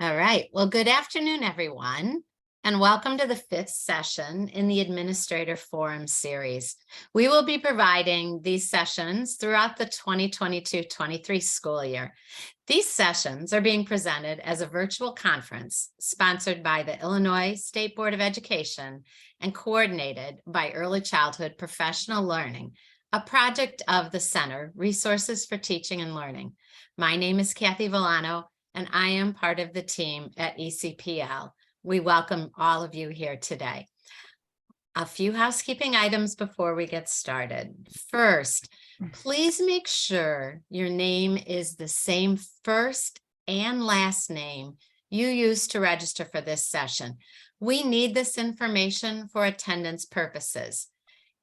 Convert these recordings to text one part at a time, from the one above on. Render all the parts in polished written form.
All right. Well, good afternoon, everyone, and welcome to the fifth session in the Administrator Forum series. We will be providing these sessions throughout the 2022-23 school year. These sessions are being presented as a virtual conference sponsored by the Illinois State Board of Education and coordinated by Early Childhood Professional Learning, a project of the Center Resources for Teaching and Learning. My name is Kathy Villano, and I am part of the team at ECPL. We welcome all of you here today. A few housekeeping items before we get started. First, please make sure your name is the same first and last name you used to register for this session. We need this information for attendance purposes.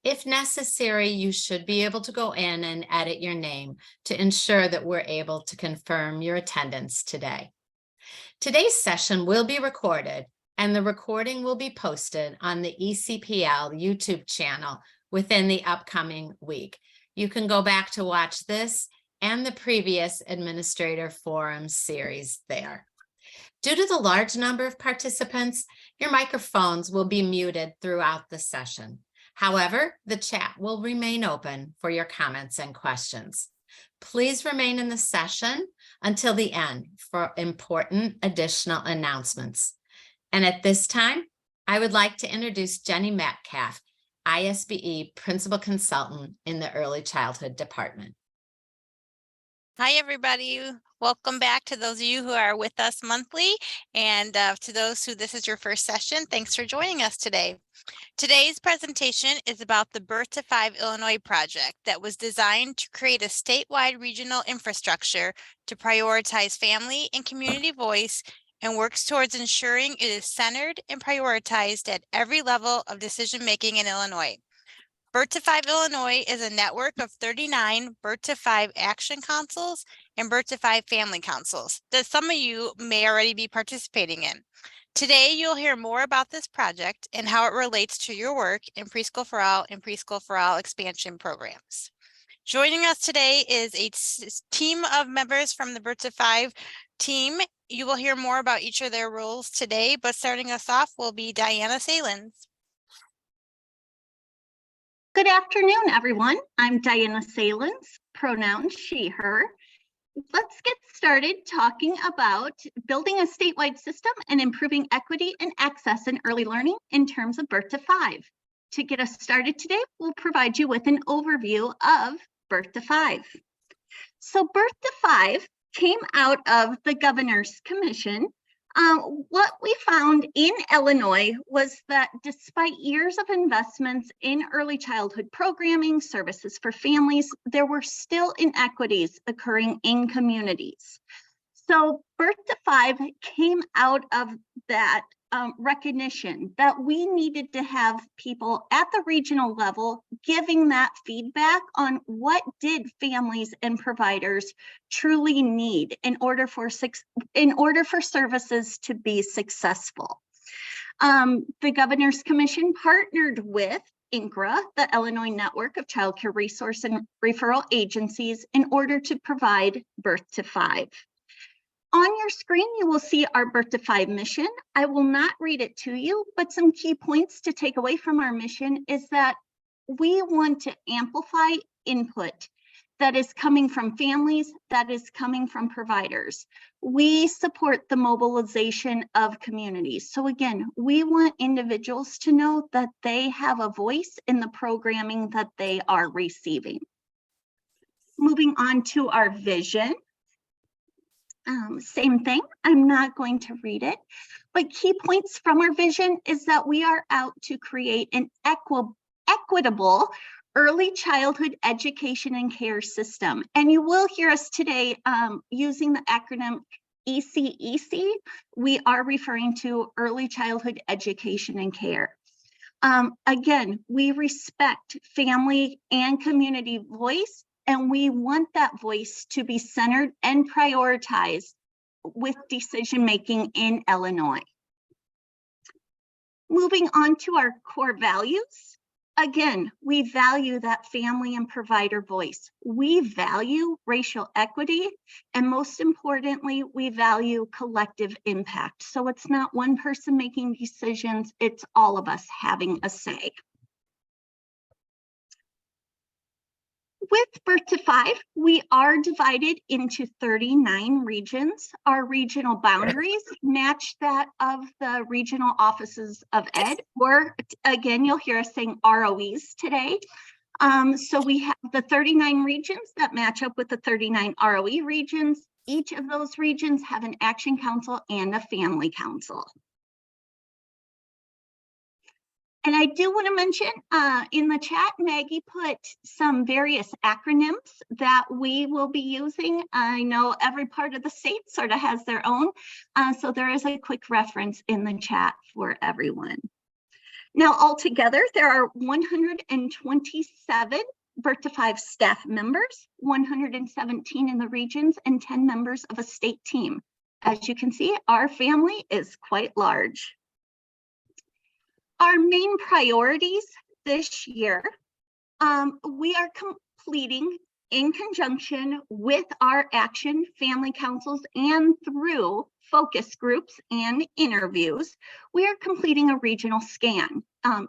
If necessary, you should be able to go in and edit your name to ensure that we're able to confirm your attendance today. Today's session will be recorded, and the recording will be posted on the ECPL YouTube channel within the upcoming week. You can go back to watch this and the previous Administrator Forum series there. Due to the large number of participants, your microphones will be muted throughout the session. However, the chat will remain open for your comments and questions. Please remain in the session until the end for important additional announcements. And at this time, I would like to introduce Jenny Metcalf, ISBE Principal Consultant in the Early Childhood Department. Hi, everybody. Welcome back to those of you who are with us monthly, and to those who this is your first session, thanks for joining us today. Today's presentation is about the Birth to 5 Illinois project that was designed to create a statewide regional infrastructure to prioritize family and community voice and works towards ensuring it is centered and prioritized at every level of decision-making in Illinois. Birth to 5 Illinois is a network of 39 Birth to 5 action councils and Birth to 5 family councils that some of you may already be participating in. Today, you'll hear more about this project and how it relates to your work in Preschool for All and Preschool for All expansion programs. Joining us today is a team of members from the Birth to 5 team. You will hear more about each of their roles today, but starting us off will be Diana Salins. Good afternoon, everyone. I'm Diana Salins, pronouns she, her. Let's get started talking about building a statewide system and improving equity and access in early learning in terms of Birth to 5. To get us started today, we'll provide you with an overview of Birth to 5. So Birth to 5 came out of the Governor's Commission. What we found in Illinois was that despite years of investments in early childhood programming, services for families, there were still inequities occurring in communities. So Birth to 5 came out of that recognition that we needed to have people at the regional level giving that feedback on what did families and providers truly need in order for services to be successful. The Governor's Commission partnered with INCRA, the Illinois Network of Child Care Resource and Referral Agencies, in order to provide Birth to 5. On your screen, you will see our Birth to 5 mission. I will not read it to you, but some key points to take away from our mission is that we want to amplify input that is coming from families, that is coming from providers. We support the mobilization of communities. So again, we want individuals to know that they have a voice in the programming that they are receiving. Moving on to our vision. Same thing, I'm not going to read it, but key points from our vision is that we are out to create an equitable early childhood education and care system. And you will hear us today using the acronym ECEC. We are referring to early childhood education and care. Again, we respect family and community voice, and we want that voice to be centered and prioritized with decision-making in Illinois. Moving on to our core values. Again, we value that family and provider voice. We value racial equity, and most importantly, we value collective impact. So it's not one person making decisions, it's all of us having a say. With Birth to 5, we are divided into 39 regions. Our regional boundaries match that of the regional offices of ed, or again, you'll hear us saying ROEs today. So we have the 39 regions that match up with the 39 ROE regions. Each of those regions have an action council and a family council. And I do want to mention in the chat, Maggie put some various acronyms that we will be using. I know every part of the state sort of has their own, so there is a quick reference in the chat for everyone. Now, altogether, there are 127 Birth to 5 staff members, 117 in the regions, and 10 members of a state team. As you can see, our family is quite large. Our main priorities this year, we are completing in conjunction with our action family councils and through focus groups and interviews, we are completing a regional scan.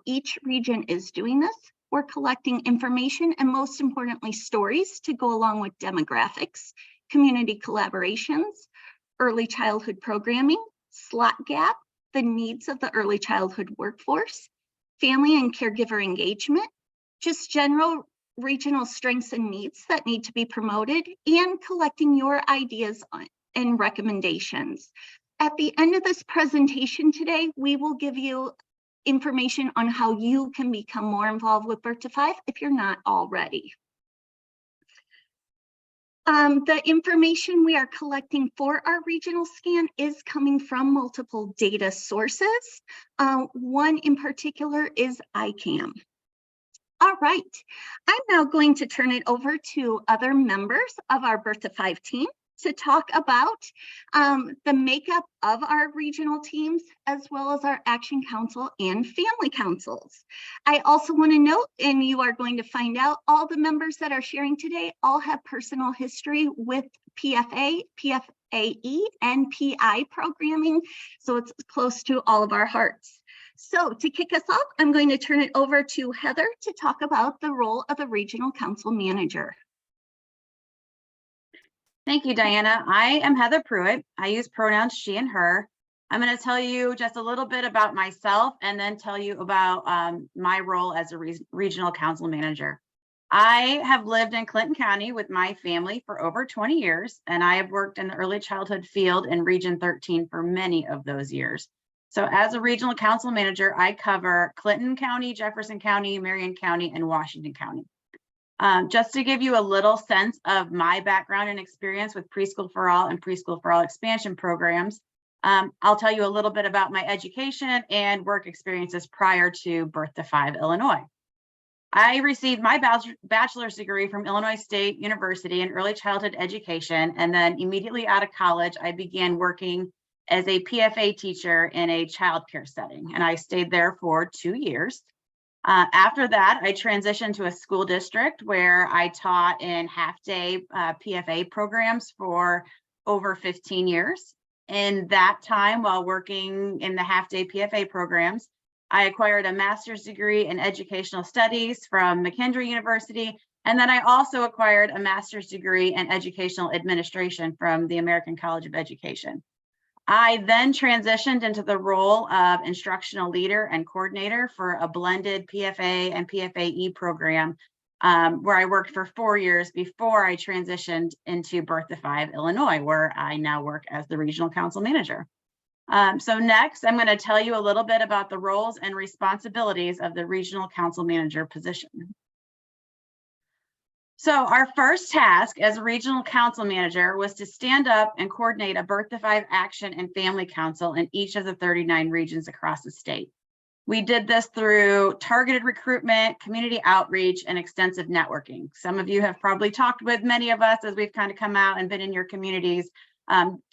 Each region is doing this. We're collecting information and most importantly, stories to go along with demographics, community collaborations, early childhood programming, slot gap, the needs of the early childhood workforce, family and caregiver engagement, just general regional strengths and needs that need to be promoted, and collecting your ideas and recommendations. At the end of this presentation today, we will give you information on how you can become more involved with Birth to 5 if you're not already. The information we are collecting for our regional scan is coming from multiple data sources. One in particular is ICAM. All right, I'm now going to turn it over to other members of our Birth to 5 team to talk about the makeup of our regional teams, as well as our action council and family councils. I also want to note, and you are going to find out, all the members that are sharing today all have personal history with PFA, PFA-E, and PI programming, so it's close to all of our hearts. So to kick us off, I'm going to turn it over to Heather to talk about the role of the regional council manager. Thank you, Diana. I am Heather Pruitt. I use pronouns she and her. I'm going to tell you just a little bit about myself and then tell you about my role as a regional council manager. I have lived in Clinton County with my family for over 20 years, and I have worked in the early childhood field in Region 13 for many of those years. So as a regional council manager, I cover Clinton County, Jefferson County, Marion County, and Washington County. Just to give you a little sense of my background and experience with Preschool for All and Preschool for All expansion programs, I'll tell you a little bit about my education and work experiences prior to Birth to 5 Illinois. I received my bachelor's degree from Illinois State University in early childhood education, and then immediately out of college, I began working as a PFA teacher in a childcare setting, and I stayed there for 2 years. After that, I transitioned to a school district where I taught in half-day PFA programs for over 15 years. In that time, while working in the half-day PFA programs, I acquired a master's degree in educational studies from McKendree University, and then I also acquired a master's degree in educational administration from the American College of Education. I then transitioned into the role of instructional leader and coordinator for a blended PFA and PFA-E program, where I worked for 4 years before I transitioned into Birth to 5 Illinois, where I now work as the regional council manager. So next, I'm going to tell you a little bit about the roles and responsibilities of the regional council manager position. So our first task as a regional council manager was to stand up and coordinate a Birth to 5 action and family council in each of the 39 regions across the state. We did this through targeted recruitment, community outreach, and extensive networking. Some of you have probably talked with many of us as we've kind of come out and been in your communities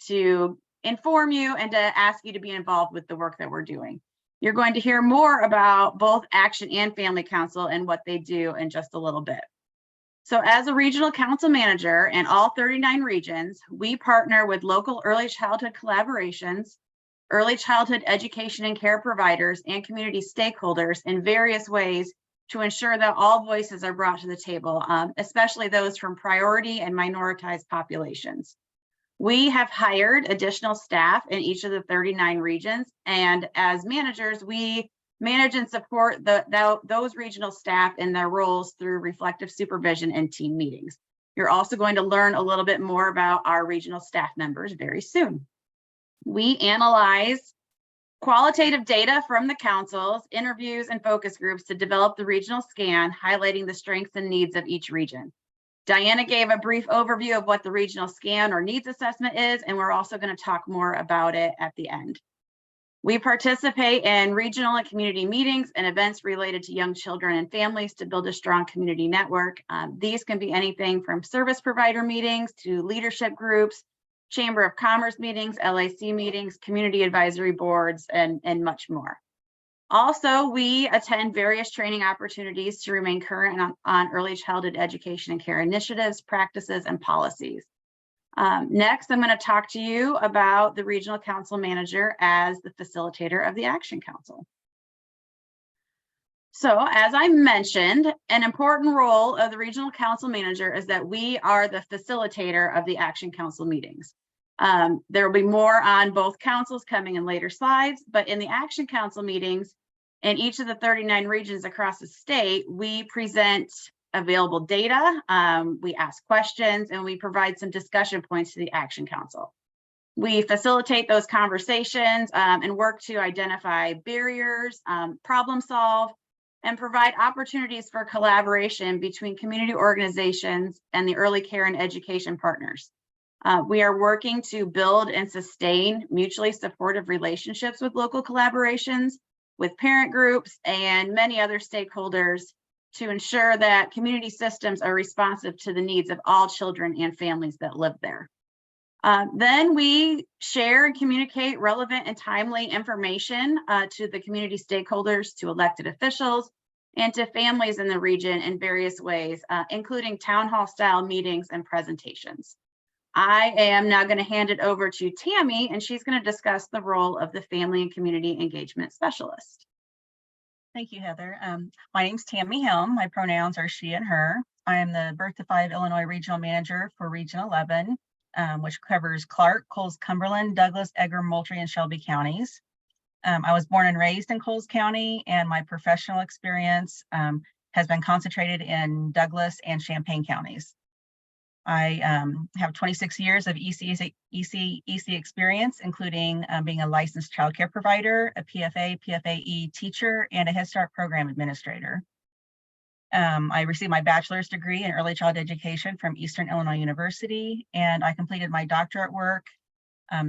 to inform you and to ask you to be involved with the work that we're doing. You're going to hear more about both Action and Family Council and what they do in just a little bit. So as a regional council manager in all 39 regions, we partner with local early childhood collaborations, early childhood education and care providers, and community stakeholders in various ways to ensure that all voices are brought to the table, especially those from priority and minoritized populations. We have hired additional staff in each of the 39 regions, and as managers, we manage and support those regional staff in their roles through reflective supervision and team meetings. You're also going to learn a little bit more about our regional staff members very soon. We analyze qualitative data from the councils, interviews, and focus groups to develop the regional scan, highlighting the strengths and needs of each region. Diana gave a brief overview of what the regional scan or needs assessment is, and we're also going to talk more about it at the end. We participate in regional and community meetings and events related to young children and families to build a strong community network. These can be anything from service provider meetings to leadership groups, Chamber of Commerce meetings, LAC meetings, community advisory boards, and much more. Also, we attend various training opportunities to remain current on early childhood education and care initiatives, practices, and policies. Next, I'm going to talk to you about the regional council manager as the facilitator of the Action Council. So, as I mentioned, an important role of the regional council manager is that we are the facilitator of the Action Council meetings. There will be more on both councils coming in later slides, but in the Action Council meetings in each of the 39 regions across the state, we present available data, we ask questions, and we provide some discussion points to the Action Council. We facilitate those conversations and work to identify barriers, problem solve, and provide opportunities for collaboration between community organizations and the early care and education partners. We are working to build and sustain mutually supportive relationships with local collaborations, with parent groups, and many other stakeholders to ensure that community systems are responsive to the needs of all children and families that live there. Then we share and communicate relevant and timely information to the community stakeholders, to elected officials, and to families in the region in various ways, including town hall style meetings and presentations. I am now going to hand it over to Tammy, and she's going to discuss the role of the Family and Community Engagement Specialist. Thank you, Heather. My name's Tammy Helm. My pronouns are she and her. I am the Birth to 5 Illinois Regional Manager for Region 11, which covers Clark, Coles, Cumberland, Douglas, Edgar, Moultrie, and Shelby counties. I was born and raised in Coles County, and my professional experience has been concentrated in Douglas and Champaign counties. I have 26 years of ECEC experience, including being a licensed childcare provider, a PFA-E teacher, and a Head Start program administrator. I received my bachelor's degree in early childhood education from Eastern Illinois University, and I completed my doctorate work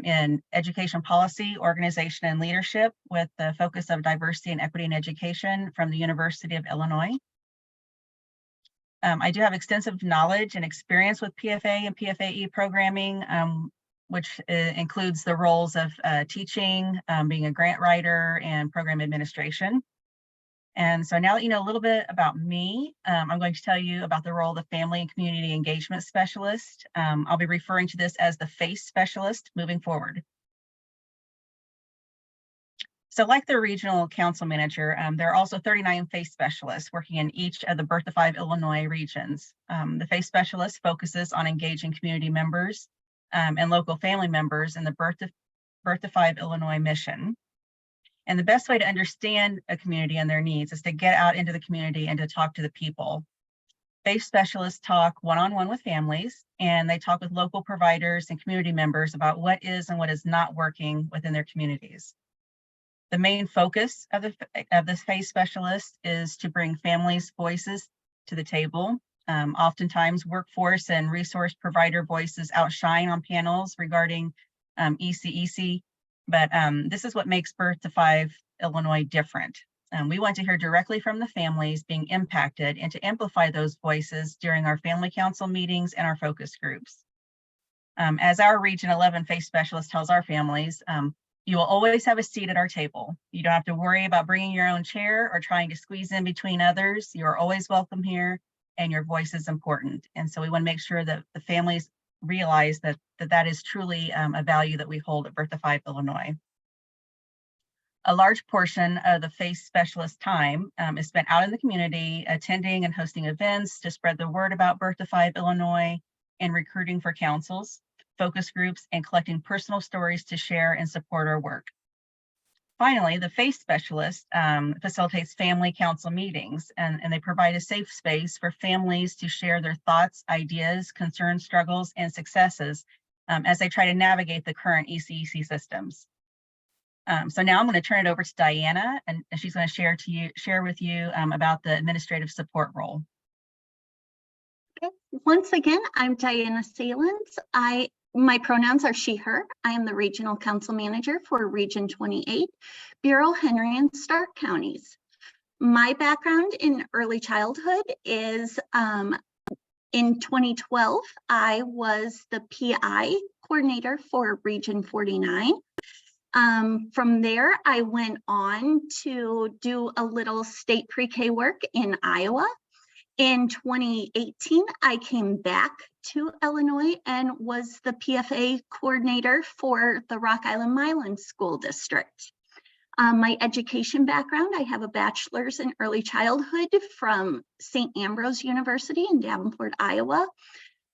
in education policy, organization, and leadership with the focus of diversity and equity in education from the University of Illinois. I do have extensive knowledge and experience with PFA and PFA-E programming, which includes the roles of teaching, being a grant writer, and program administration. And so now that you know a little bit about me, I'm going to tell you about the role of the Family and Community Engagement Specialist. I'll be referring to this as the FACE Specialist moving forward. So like the regional council manager, there are also 39 FACE specialists working in each of the Birth to 5 Illinois regions. The FACE specialist focuses on engaging community members and local family members in the Birth to 5 Illinois mission. And the best way to understand a community and their needs is to get out into the community and to talk to the people. FACE specialists talk one-on-one with families, and they talk with local providers and community members about what is and what is not working within their communities. The main focus of this FACE specialist is to bring families' voices to the table. Oftentimes, workforce and resource provider voices outshine on panels regarding ECEC, but this is what makes Birth to 5 Illinois different. We want to hear directly from the families being impacted and to amplify those voices during our family council meetings and our focus groups. As our Region 11 FACE specialist tells our families, You will always have a seat at our table. You don't have to worry about bringing your own chair or trying to squeeze in between others. You are always welcome here, and your voice is important. And so we want to make sure that the families realize that is truly a value that we hold at Bertha 5 Illinois. A large portion of the FACE specialist time is spent out in the community, attending and hosting events to spread the word about Bertha 5 Illinois, and recruiting for councils, focus groups, and collecting personal stories to share and support our work. Finally, the FACE specialist facilitates family council meetings, and they provide a safe space for families to share their thoughts, ideas, concerns, struggles, and successes as they try to navigate the current ECEC systems. So now I'm going to turn it over to Diana, and she's going to share with you about the administrative support role. Okay. Once again, I'm Diana Salins. My pronouns are she, her. I am the Regional Council Manager for Region 28, Bureau, Henry, and Stark counties. My background in early childhood is in 2012, I was the PI coordinator for Region 49. From there, I went on to do a little state pre-K work in Iowa. In 2018, I came back to Illinois and was the PFA coordinator for the Rock Island Milan School District. My education background, I have a bachelor's in early childhood from St. Ambrose University in Davenport, Iowa,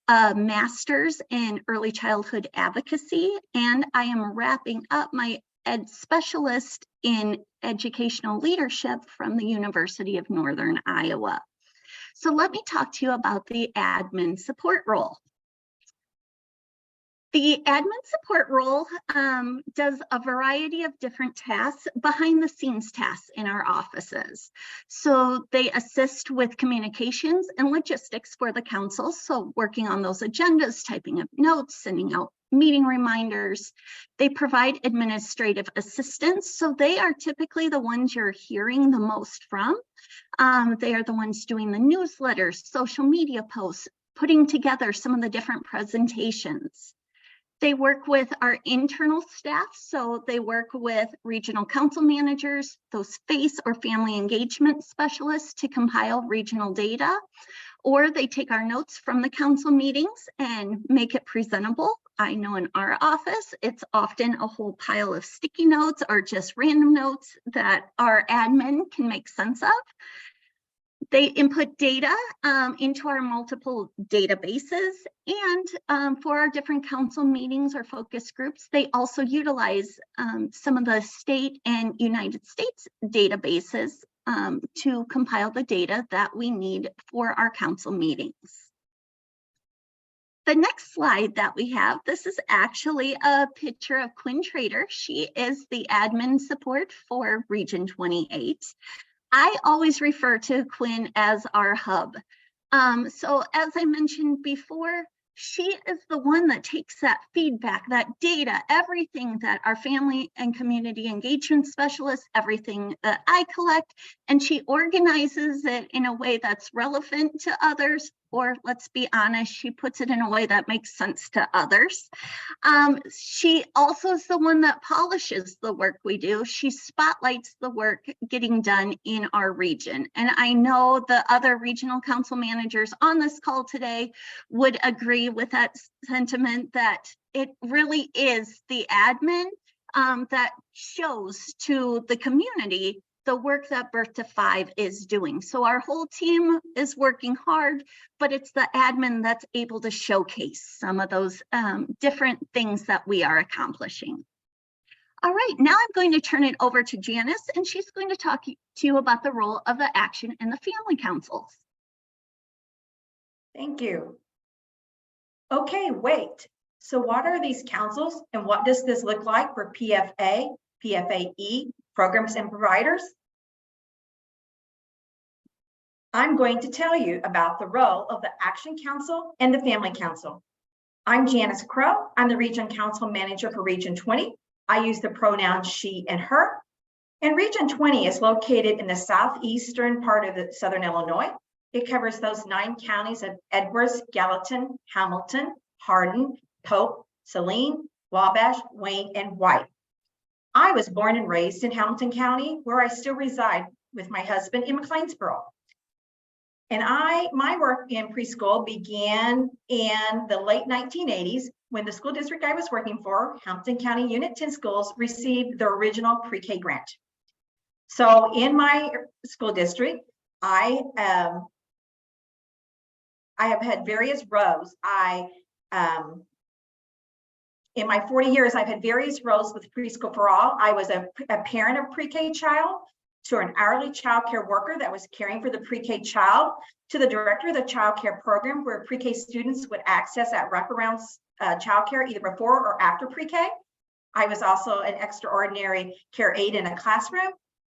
a master's in early childhood advocacy, and I am wrapping up my ed specialist in educational leadership from the University of Northern Iowa. So let me talk to you about the admin support role. The admin support role does a variety of different tasks, behind the scenes tasks in our offices. So they assist with communications and logistics for the council. So working on those agendas, typing up notes, sending out meeting reminders. They provide administrative assistance. So they are typically the ones you're hearing the most from. They are the ones doing the newsletters, social media posts, putting together some of the different presentations. They work with our internal staff, so they work with regional council managers, those FACE or family engagement specialists to compile regional data, or they take our notes from the council meetings and make it presentable. I know in our office, it's often a whole pile of sticky notes or just random notes that our admin can make sense of. They input data into our multiple databases, and for our different council meetings or focus groups, they also utilize some of the state and United States databases to compile the data that we need for our council meetings. The next slide that we have, this is actually a picture of Quinn Trader. She is the admin support for Region 28. I always refer to Quinn as our hub. So as I mentioned before, she is the one that takes that feedback, that data, everything that our family and community engagement specialists, everything that I collect, and she organizes it in a way that's relevant to others, or let's be honest, she puts it in a way that makes sense to others. She also is the one that polishes the work we do. She spotlights the work getting done in our region. And I know the other regional council managers on this call today would agree with that sentiment, that it really is the admin that shows to the community the work that Bertha 5 is doing. So our whole team is working hard, but it's the admin that's able to showcase some of those different things that we are accomplishing. All right, now I'm going to turn it over to Janice, and she's going to talk to you about the role of the action in the family councils. Thank you. Okay, wait. So what are these councils, and what does this look like for PFA, PFA-E programs and providers? I'm going to tell you about the role of the Action Council and the Family Council. I'm Janice Crow. I'm the Region Council Manager for Region 20. I use the pronouns she and her. And Region 20 is located in the southeastern part of Southern Illinois. It covers those 9 counties of Edwards, Gallatin, Hamilton, Hardin, Pope, Saline, Wabash, Wayne, and White. I was born and raised in Hamilton County, where I still reside with my husband in McLeansboro. And my work in preschool began in the late 1980s when the school district I was working for, Hamilton County Unit 10 Schools, received the original pre-K grant. So in my school district, I have had various roles. In my 40 years, I've had various roles with Preschool for All. I was a parent of pre-K child, to an hourly child care worker that was caring for the pre-K child, to the director of the child care program where pre-K students would access that wraparound child care either before or after pre-K. I was also an extraordinary care aide in a classroom.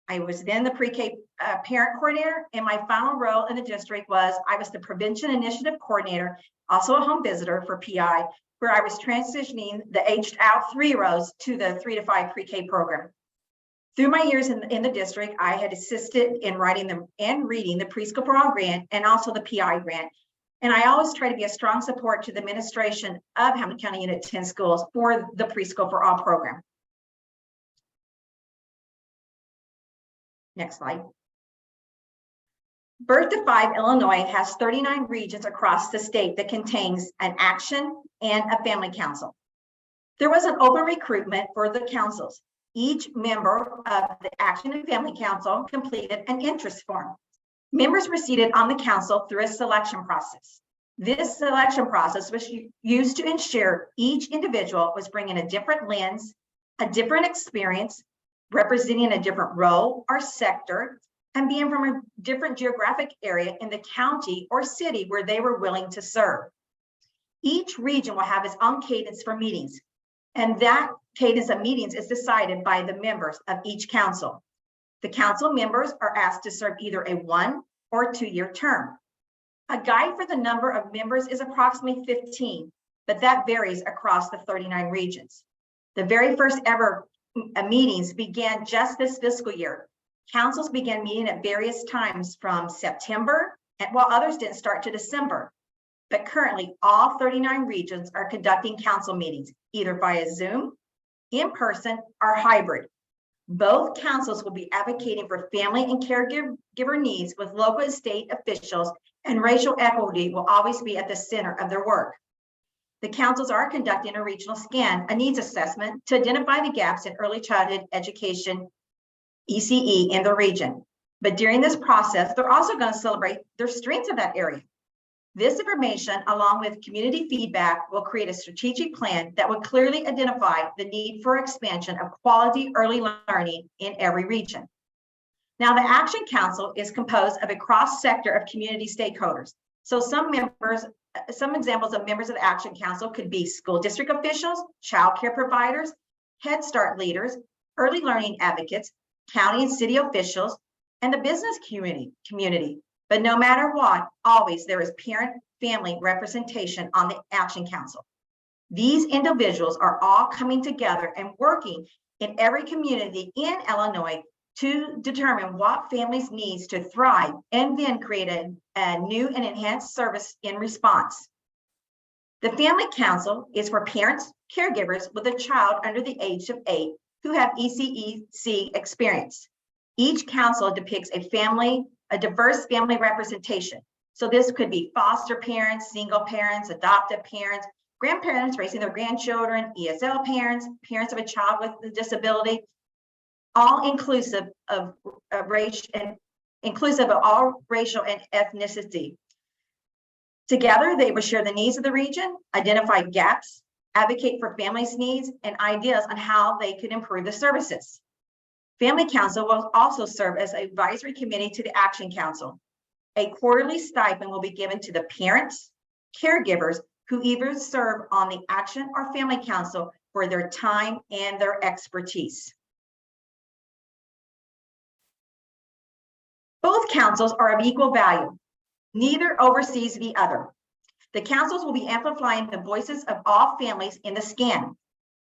I was then the pre-K parent coordinator, and my final role in the district was I was the prevention initiative coordinator, also a home visitor for PI, where I was transitioning the aged out 3-year-olds to the 3 to 5 pre-K program. Through my years in the district, I had assisted in writing them and reading the Preschool for All grant and also the PI grant. And I always try to be a strong support to the administration of Hamilton County Unit 10 schools for the Preschool for All program. Next slide. Birth to 5 Illinois has 39 regions across the state that contains an action and a family council. There was an open recruitment for the councils. Each member of the Action and Family Council completed an interest form. Members were seated on the council through a selection process. This selection process was used to ensure each individual was bringing a different lens, a different experience, representing a different role or sector, and being from a different geographic area in the county or city where they were willing to serve. Each region will have its own cadence for meetings, and that cadence of meetings is decided by the members of each council. The council members are asked to serve either a 1 or 2-year term. A guide for the number of members is approximately 15, but that varies across the 39 regions. The very first ever meetings began just this fiscal year. Councils began meeting at various times from September, while others didn't start to December. But currently, all 39 regions are conducting council meetings, either via Zoom, in person, or hybrid. Both councils will be advocating for family and caregiver needs with local and state officials, and racial equity will always be at the center of their work. The councils are conducting a regional scan, a needs assessment, to identify the gaps in early childhood education, ECE, in the region. But during this process, they're also going to celebrate their strengths of that area. This information, along with community feedback, will create a strategic plan that will clearly identify the need for expansion of quality early learning in every region. Now, the Action Council is composed of a cross-sector of community stakeholders. So some examples of members of the Action Council could be school district officials, child care providers, Head Start leaders, early learning advocates, county and city officials, and the business community. But no matter what, always there is parent-family representation on the Action Council. These individuals are all coming together and working in every community in Illinois to determine what families needs to thrive, and then create a new and enhanced service in response. The Family Council is for parents, caregivers with a child under the age of 8 who have ECEC experience. Each council depicts a diverse family representation. So this could be foster parents, single parents, adoptive parents, grandparents raising their grandchildren, ESL parents, parents of a child with a disability, all inclusive of race and inclusive of all racial and ethnicity. Together, they will share the needs of the region, identify gaps, advocate for families' needs, and ideas on how they could improve the services. Family Council will also serve as an advisory committee to the Action Council. A quarterly stipend will be given to the parents, caregivers who either serve on the Action or Family Council for their time and their expertise. Both councils are of equal value. Neither oversees the other. The councils will be amplifying the voices of all families in the scan.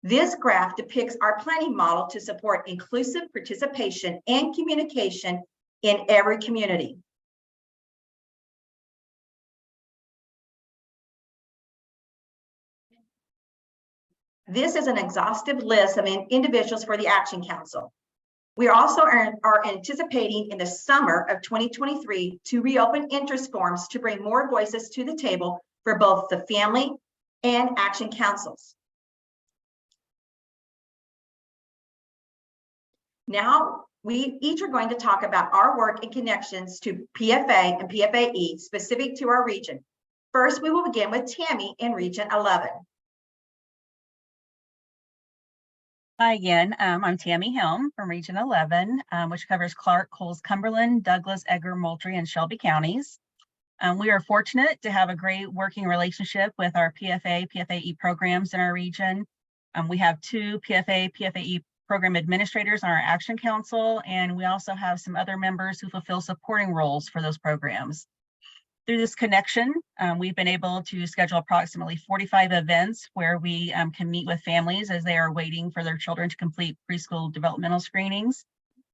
This graph depicts our planning model to support inclusive participation and communication in every community. This is an exhaustive list of individuals for the Action Council. We also are anticipating in the summer of 2023 to reopen interest forms to bring more voices to the table for both the family and Action Councils. Now, we each are going to talk about our work and connections to PFA and PFA-E specific to our region. First, we will begin with Tammy in Region 11. Hi again, I'm Tammy Helm from Region 11, which covers Clark, Coles, Cumberland, Douglas, Edgar, Moultrie, and Shelby counties. We are fortunate to have a great working relationship with our PFA, PFA-E programs in our region. We have 2 PFA, PFA-E program administrators on our Action Council, and we also have some other members who fulfill supporting roles for those programs. Through this connection, we've been able to schedule approximately 45 events where we can meet with families as they are waiting for their children to complete preschool developmental screenings.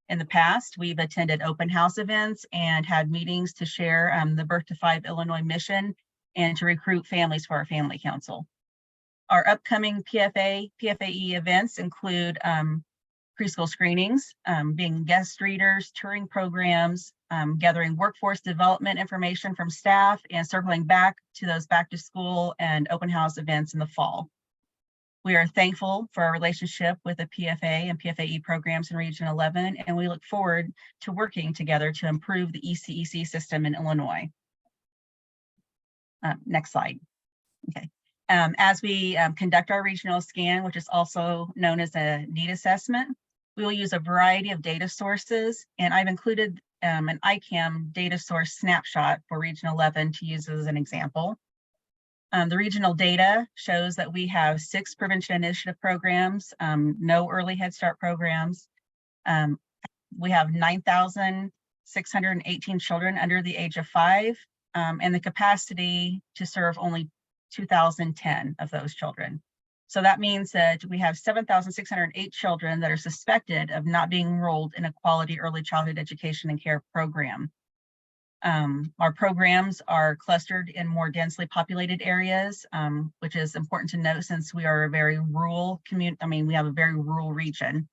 In the past, we've attended open house events and had meetings to share the Birth to 5 Illinois mission and to recruit families for our family council. Our upcoming PFA, PFA-E events include preschool screenings, being guest readers, touring programs, gathering workforce development information from staff, and circling back to those back to school and open house events in the fall. We are thankful for our relationship with the PFA and PFA-E programs in Region 11, and we look forward to working together to improve the ECEC system in Illinois. Next slide. Okay. As we conduct our regional scan, which is also known as a need assessment, we will use a variety of data sources, and I've included an ICAM data source snapshot for Region 11 to use as an example. The regional data shows that we have 6 prevention initiative programs, no early Head Start programs. We have 9,618 children under the age of 5, and the capacity to serve only 2,010 of those children. So that means that we have 7,608 children that are suspected of not being enrolled in a quality early childhood education and care program. Our programs are clustered in more densely populated areas, which is important to note since we are a very rural community. I mean, we have a very rural region.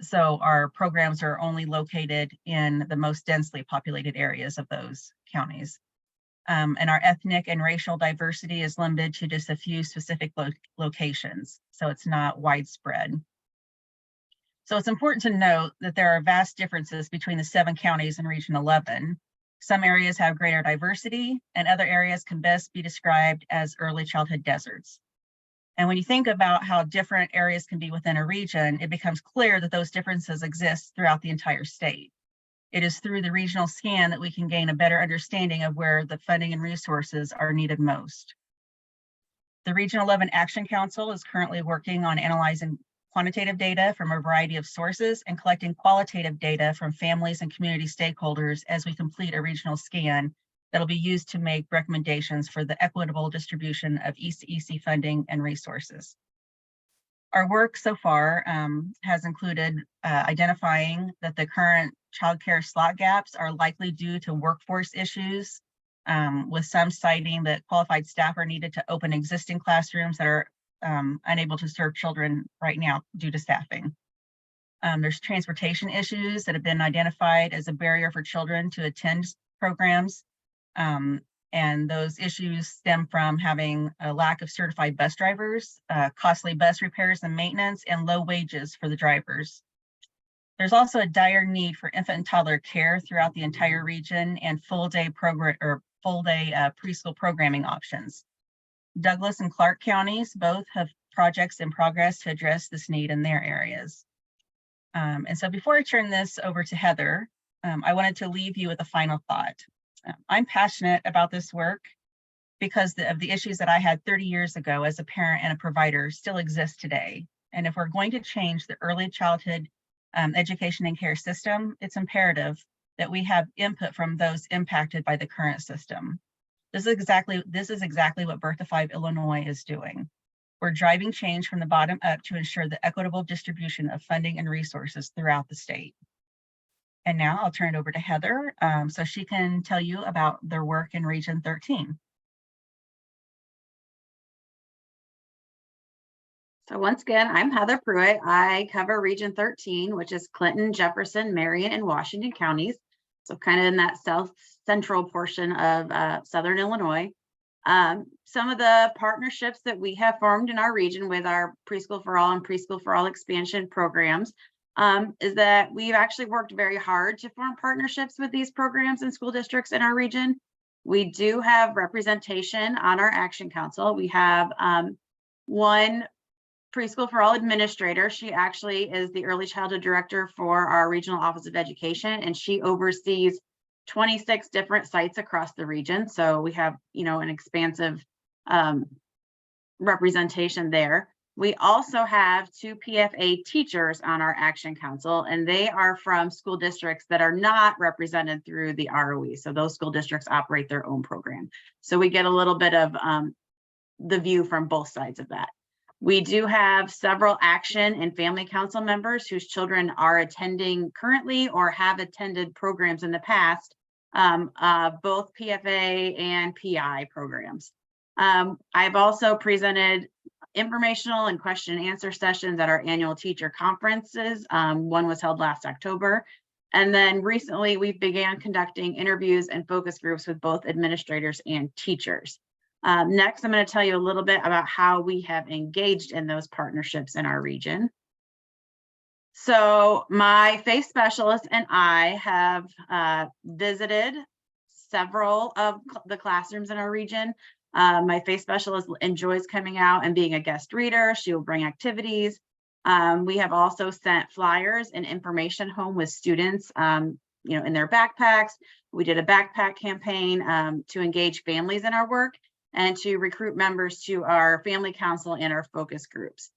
So our programs are only located in the most densely populated areas of those counties. And our ethnic and racial diversity is limited to just a few specific locations, so it's not widespread. So it's important to note that there are vast differences between the 7 counties in Region 11. Some areas have greater diversity, and other areas can best be described as early childhood deserts. And when you think about how different areas can be within a region, it becomes clear that those differences exist throughout the entire state. It is through the regional scan that we can gain a better understanding of where the funding and resources are needed most. The Region 11 Action Council is currently working on analyzing quantitative data from a variety of sources and collecting qualitative data from families and community stakeholders as we complete a regional scan that'll be used to make recommendations for the equitable distribution of ECEC funding and resources. Our work so far has included identifying that the current child care slot gaps are likely due to workforce issues, with some citing that qualified staff are needed to open existing classrooms that are unable to serve children right now due to staffing. There's transportation issues that have been identified as a barrier for children to attend programs. And those issues stem from having a lack of certified bus drivers, costly bus repairs and maintenance, and low wages for the drivers. There's also a dire need for infant and toddler care throughout the entire region and full-day preschool programming options. Douglas and Clark counties both have projects in progress to address this need in their areas. And so before I turn this over to Heather, I wanted to leave you with a final thought. I'm passionate about this work because of the issues that I had 30 years ago as a parent and a provider still exist today. And if we're going to change the early childhood education and care system, it's imperative that we have input from those impacted by the current system. This is exactly what Birth to 5 Illinois is doing. We're driving change from the bottom up to ensure the equitable distribution of funding and resources throughout the state. And now I'll turn it over to Heather so she can tell you about their work in Region 13. So once again, I'm Heather Pruitt. I cover Region 13, which is Clinton, Jefferson, Marion, and Washington counties. So kind of in that south central portion of Southern Illinois. Some of the partnerships that we have formed in our region with our Preschool for All and Preschool for All expansion programs is that we've actually worked very hard to form partnerships with these programs and school districts in our region. We do have representation on our Action Council. We have one Preschool for All administrator. She actually is the early childhood director for our Regional Office of Education, and she oversees 26 different sites across the region. So we have, an expansive representation there. We also have 2 PFA teachers on our Action Council, and they are from school districts that are not represented through the ROE. So those school districts operate their own program. So we get a little bit of the view from both sides of that. We do have several Action and Family Council members whose children are attending currently or have attended programs in the past, both PFA and PI programs. I've also presented informational and question and answer sessions at our annual teacher conferences. One was held last October. And then recently we began conducting interviews and focus groups with both administrators and teachers. Next, I'm going to tell you a little bit about how we have engaged in those partnerships in our region. So my FACE specialist and I have visited several of the classrooms in our region. My FACE specialist enjoys coming out and being a guest reader. She will bring activities. We have also sent flyers and information home with students, in their backpacks. We did a backpack campaign to engage families in our work and to recruit members to our family council and our focus groups.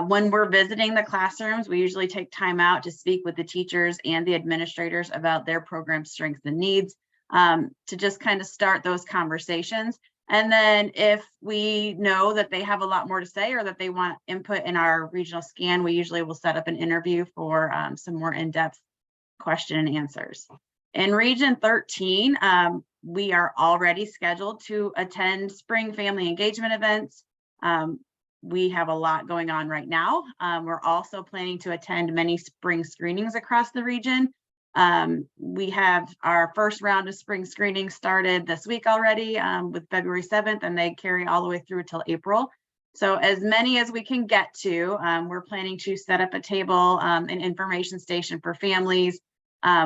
When we're visiting the classrooms, we usually take time out to speak with the teachers and the administrators about their program strengths and needs, to just kind of start those conversations. And then if we know that they have a lot more to say or that they want input in our regional scan, we usually will set up an interview for some more in-depth question and answers. In Region 13, we are already scheduled to attend spring family engagement events. We have a lot going on right now. We're also planning to attend many spring screenings across the region. We have our first round of spring screenings started this week already with February 7th, and they carry all the way through till April. So as many as we can get to, we're planning to set up a table, an information station for families.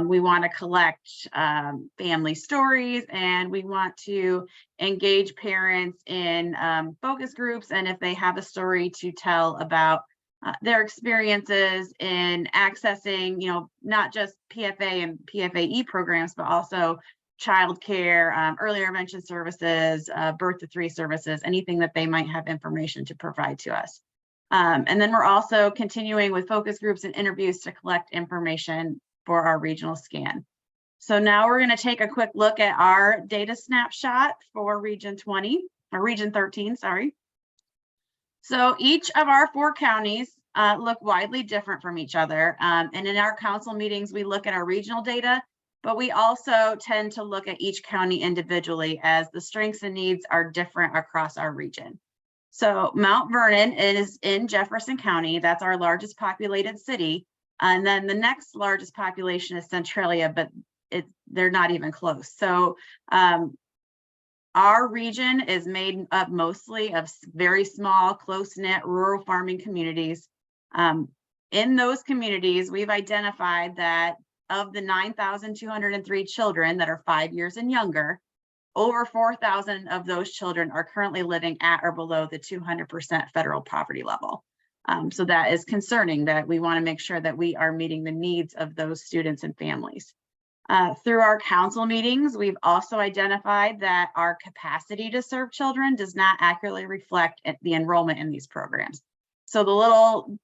We want to collect family stories, and we want to engage parents in focus groups, and if they have a story to tell about their experiences in accessing, not just PFA and PFA-E programs, but also childcare, early intervention services, birth to 3 services, anything that they might have information to provide to us. And then we're also continuing with focus groups and interviews to collect information for our regional scan. So now we're going to take a quick look at our data snapshot for Region 13, sorry. So each of our 4 counties look widely different from each other. And in our council meetings, we look at our regional data, but we also tend to look at each county individually as the strengths and needs are different across our region. So Mount Vernon is in Jefferson County. That's our largest populated city. And then the next largest population is Centralia, but they're not even close. So our region is made up mostly of very small, close-knit rural farming communities. In those communities, we've identified that of the 9,203 children that are 5 years and younger, over 4,000 of those children are currently living at or below the 200% federal poverty level. So that is concerning, that we want to make sure that we are meeting the needs of those students and families. Through our council meetings, we've also identified that our capacity to serve children does not accurately reflect the enrollment in these programs. So the little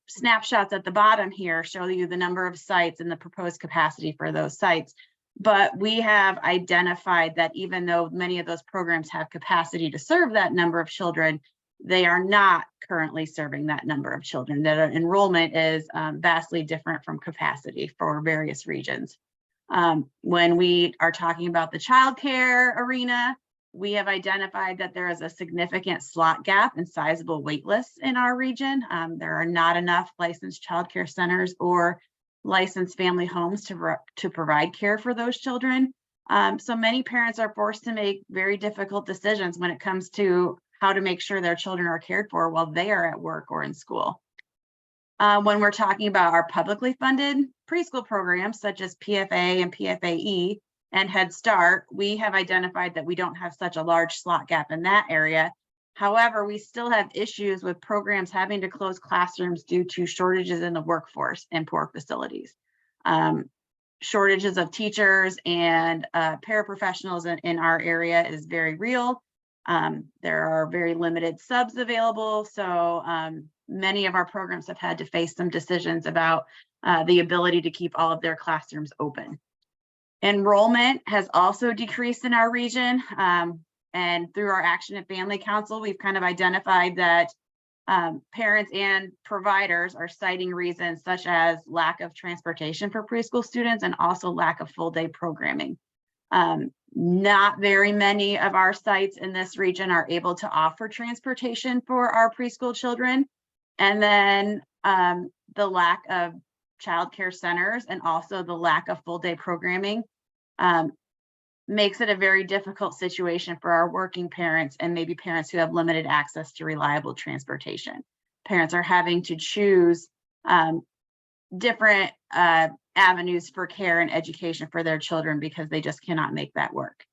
snapshots at the bottom here show you the number of sites and the proposed capacity for those sites. But we have identified that even though many of those programs have capacity to serve that number of children, they are not currently serving that number of children. That enrollment is vastly different from capacity for various regions. When we are talking about the childcare arena, We have identified that there is a significant slot gap and sizable wait lists in our region. There are not enough licensed childcare centers or licensed family homes to provide care for those children. So many parents are forced to make very difficult decisions when it comes to how to make sure their children are cared for while they are at work or in school. When we're talking about our publicly funded preschool programs, such as PFA and PFA-E and Head Start, we have identified that we don't have such a large slot gap in that area. However, we still have issues with programs having to close classrooms due to shortages in the workforce and poor facilities. Shortages of teachers and paraprofessionals in our area is very real. There are very limited subs available, so many of our programs have had to face some decisions about the ability to keep all of their classrooms open. Enrollment has also decreased in our region, and through our Action and Family Council, we've kind of identified that parents and providers are citing reasons such as lack of transportation for preschool students and also lack of full-day programming. Not very many of our sites in this region are able to offer transportation for our preschool children. And then the lack of childcare centers and also the lack of full-day programming makes it a very difficult situation for our working parents and maybe parents who have limited access to reliable transportation. Parents are having to choose different avenues for care and education for their children because they just cannot make that work.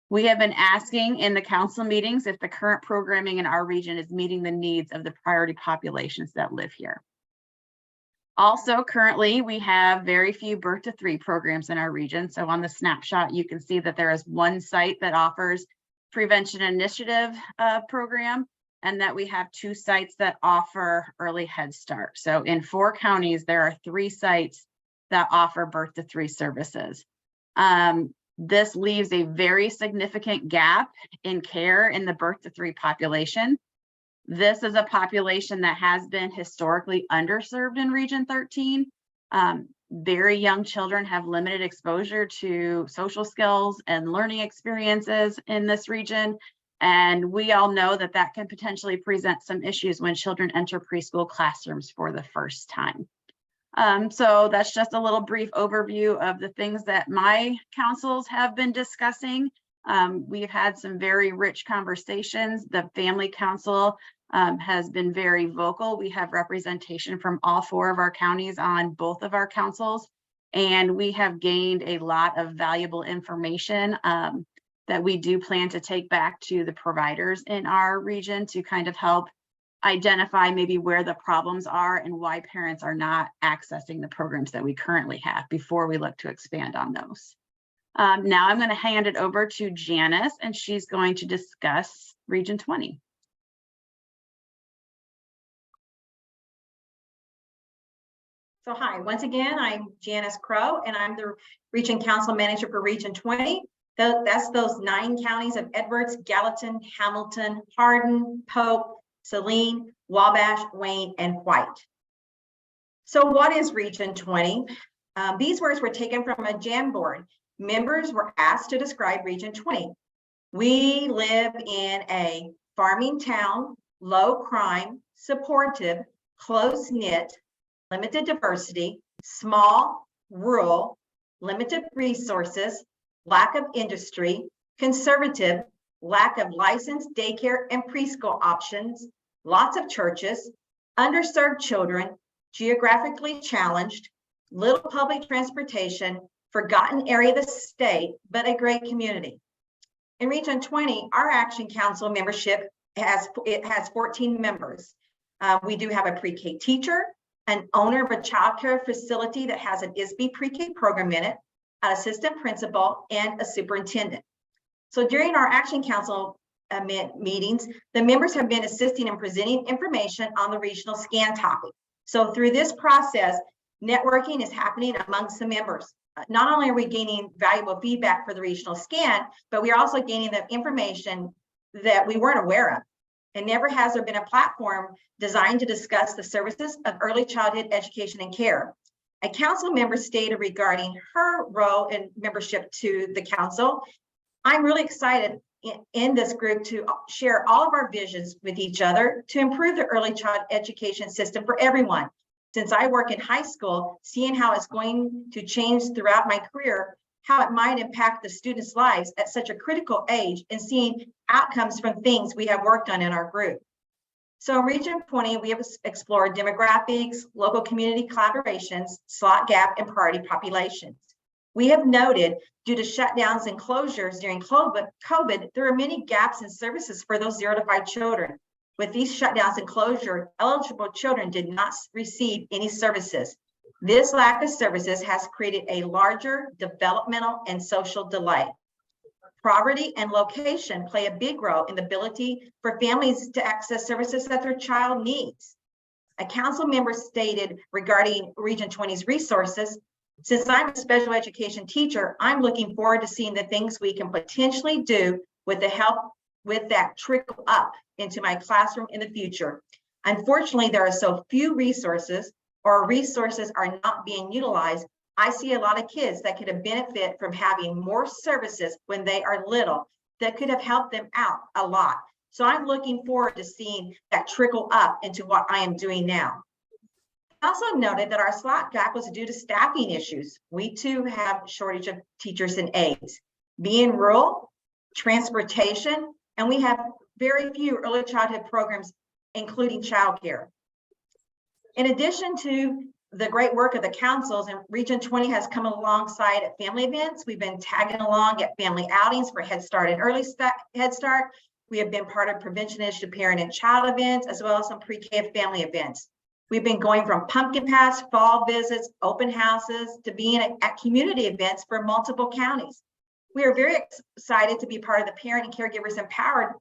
We have been asking in the council meetings if the current programming in our region is meeting the needs of the priority populations that live here. Also, currently, we have very few birth to 3 programs in our region. So on the snapshot, you can see that there is one site that offers prevention initiative program, and that we have 2 sites that offer early Head Start. So in 4 counties, there are 3 sites that offer birth to 3 services. This leaves a very significant gap in care in the birth to 3 population. This is a population that has been historically underserved in Region 13. Very young children have limited exposure to social skills and learning experiences in this region. And we all know that that can potentially present some issues when children enter preschool classrooms for the first time. So that's just a little brief overview of the things that my councils have been discussing. We've had some very rich conversations. The Family Council has been very vocal. We have representation from all 4 of our counties on both of our councils, and we have gained a lot of valuable information that we do plan to take back to the providers in our region to kind of help identify maybe where the problems are and why parents are not accessing the programs that we currently have before we look to expand on those. Now I'm going to hand it over to Janice, and she's going to discuss Region 20. So hi, once again, I'm Janice Crow, and I'm the Region Council Manager for Region 20. That's those 9 counties of Edwards, Gallatin, Hamilton, Hardin, Pope, Saline, Wabash, Wayne, and White. So what is Region 20? These words were taken from a Jamboard. Members were asked to describe Region 20. We live in a farming town, low crime, supportive, close-knit, limited diversity, small, rural, limited resources, lack of industry, conservative, lack of licensed daycare and preschool options, lots of churches, underserved children, geographically challenged, little public transportation, forgotten area of the state, but a great community. In Region 20, our Action Council membership has 14 members. We do have a pre-K teacher, an owner of a childcare facility that has an ISB pre-K program in it, an assistant principal, and a superintendent. So during our Action Council meetings, the members have been assisting and presenting information on the regional scan topic. So through this process, networking is happening amongst the members. Not only are we gaining valuable feedback for the regional scan, but we are also gaining the information that we weren't aware of. And never has there been a platform designed to discuss the services of early childhood education and care. A council member stated regarding her role in membership to the council, I'm really excited in this group to share all of our visions with each other to improve the early child education system for everyone. Since I work in high school, seeing how it's going to change throughout my career, how it might impact the students' lives at such a critical age, and seeing outcomes from things we have worked on in our group. So in Region 20, we have explored demographics, local community collaborations, slot gap, and priority populations. We have noted, due to shutdowns and closures during COVID, there are many gaps in services for those 0 to 5 children. With these shutdowns and closure, eligible children did not receive any services. This lack of services has created a larger developmental and social delay. Poverty and location play a big role in the ability for families to access services that their child needs. A council member stated regarding Region 20's resources, since I'm a special education teacher, I'm looking forward to seeing the things we can potentially do with the help with that trickle up into my classroom in the future. Unfortunately, there are so few resources, or resources are not being utilized. I see a lot of kids that could have benefit from having more services when they are little that could have helped them out a lot. So I'm looking forward to seeing that trickle up into what I am doing now. I also noted that our slot gap was due to staffing issues. We too have shortage of teachers and aides. Being rural, transportation, and we have very few early childhood programs, including childcare. In addition to the great work of the councils, and Region 20 has come alongside at family events. We've been tagging along at family outings for Head Start and Early Head Start. We have been part of Prevention Initiative Parent and Child events, as well as some pre-K family events. We've been going from pumpkin patch, fall visits, open houses, to being at community events for multiple counties. We are very excited to be part of the Parent and Caregivers Empowered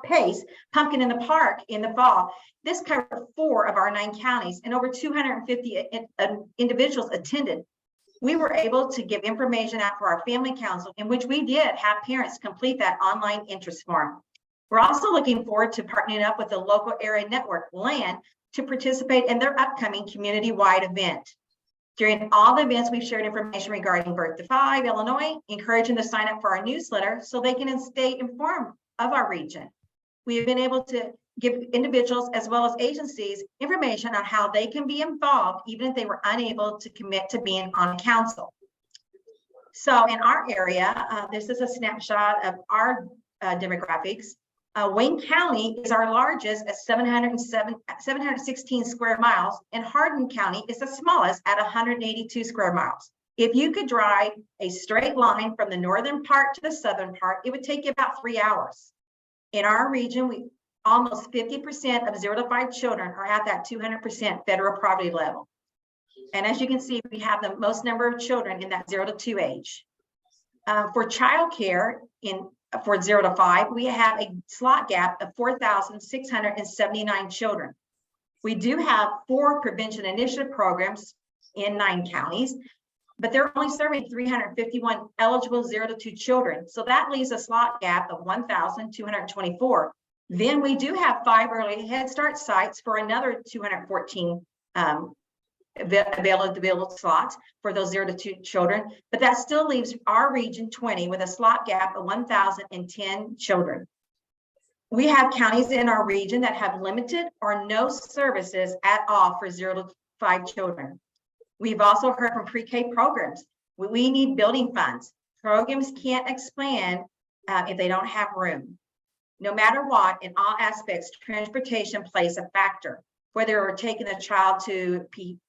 PACE, Pumpkin in the Park, in the fall. This covered 4 of our 9 counties, and over 250 individuals attended. We were able to give information out for our family council, in which we did have parents complete that online interest form. We're also looking forward to partnering up with the local area network, LAN, to participate in their upcoming community-wide event. During all the events, we've shared information regarding Birth to 5 Illinois, encouraging them to sign up for our newsletter so they can stay informed of our region. We have been able to give individuals as well as agencies information on how they can be involved, even if they were unable to commit to being on council. So in our area, this is a snapshot of our demographics. Wayne County is our largest at 716 square miles, and Hardin County is the smallest at 182 square miles. If you could drive a straight line from the northern part to the southern part, it would take you about 3 hours. In our region, almost 50% of 0 to 5 children are at that 200% federal poverty level. And as you can see, we have the most number of children in that 0 to 2 age. For childcare, for 0 to 5, we have a slot gap of 4,679 children. We do have 4 prevention initiative programs in 9 counties, but they're only serving 351 eligible 0 to 2 children. So that leaves a slot gap of 1,224. Then we do have 5 early Head Start sites for another 214 available slots for those 0 to 2 children, but that still leaves our Region 20 with a slot gap of 1,010 children. We have counties in our region that have limited or no services at all for 0 to 5 children. We've also heard from pre-K programs. We need building funds. Programs can't expand if they don't have room. No matter what, in all aspects, transportation plays a factor. Whether we're taking a child to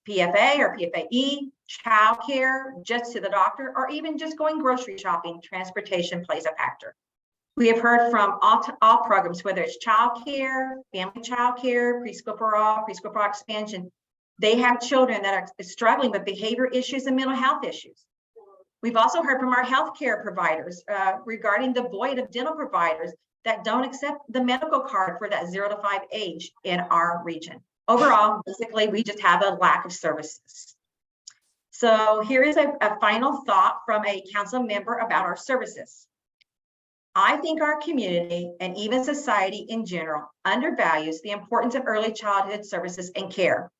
PFA or PFA-E, childcare, just to the doctor, or even just going grocery shopping, transportation plays a factor. We have heard from all programs, whether it's childcare, family childcare, preschool for all expansion. They have children that are struggling with behavior issues and mental health issues. We've also heard from our healthcare providers regarding the void of dental providers that don't accept the medical card for that 0 to 5 age in our region. Overall, basically, we just have a lack of services. So here is a final thought from a council member about our services. I think our community and even society in general undervalues the importance of early childhood services and care.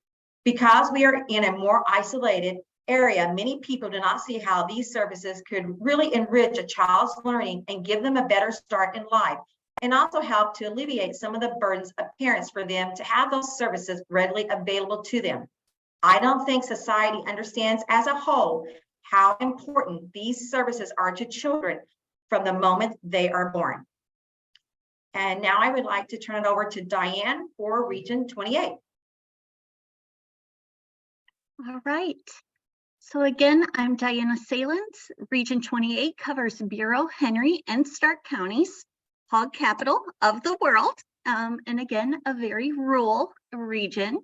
Because we are in a more isolated area, many people do not see how these services could really enrich a child's learning and give them a better start in life, and also help to alleviate some of the burdens of parents for them to have those services readily available to them. I don't think society understands as a whole how important these services are to children from the moment they are born. And now I would like to turn it over to Diane for Region 28. All right. So again, I'm Diana Salins. Region 28 covers Bureau, Henry, and Stark counties, hog capital of the world, and again, a very rural region.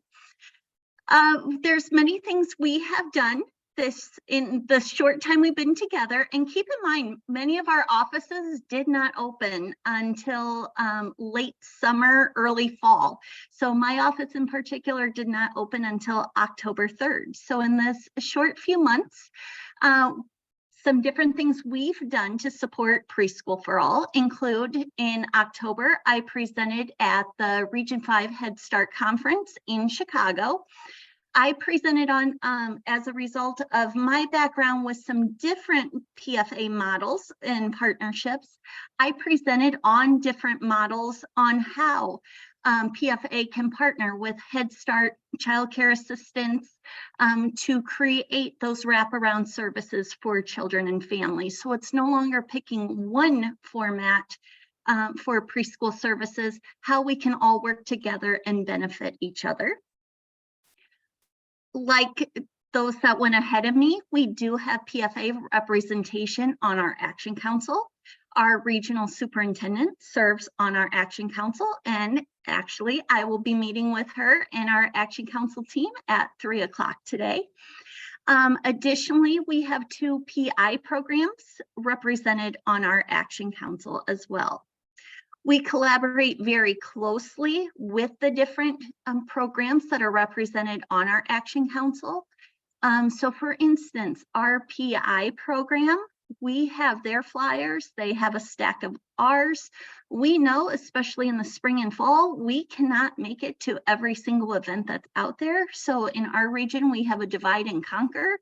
There's many things we have done in the short time we've been together, and keep in mind, many of our offices did not open until late summer, early fall. So my office in particular did not open until October 3rd. So in this short few months, some different things we've done to support Preschool for All include in October, I presented at the Region 5 Head Start Conference in Chicago. I presented on, as a result of my background with some different PFA models and partnerships, I presented on different models on how PFA can partner with Head Start childcare assistants to create those wraparound services for children and families. So it's no longer picking one format for preschool services, how we can all work together and benefit each other. Like those that went ahead of me, we do have PFA representation on our Action Council. Our regional superintendent serves on our Action Council, and actually I will be meeting with her and our Action Council team at 3 o'clock today. Additionally, we have 2 PI programs represented on our Action Council as well. We collaborate very closely with the different programs that are represented on our Action Council. So for instance, our PI program, we have their flyers, they have a stack of ours. We know, especially in the spring and fall, we cannot make it to every single event that's out there. So in our region, we have a divide and conquer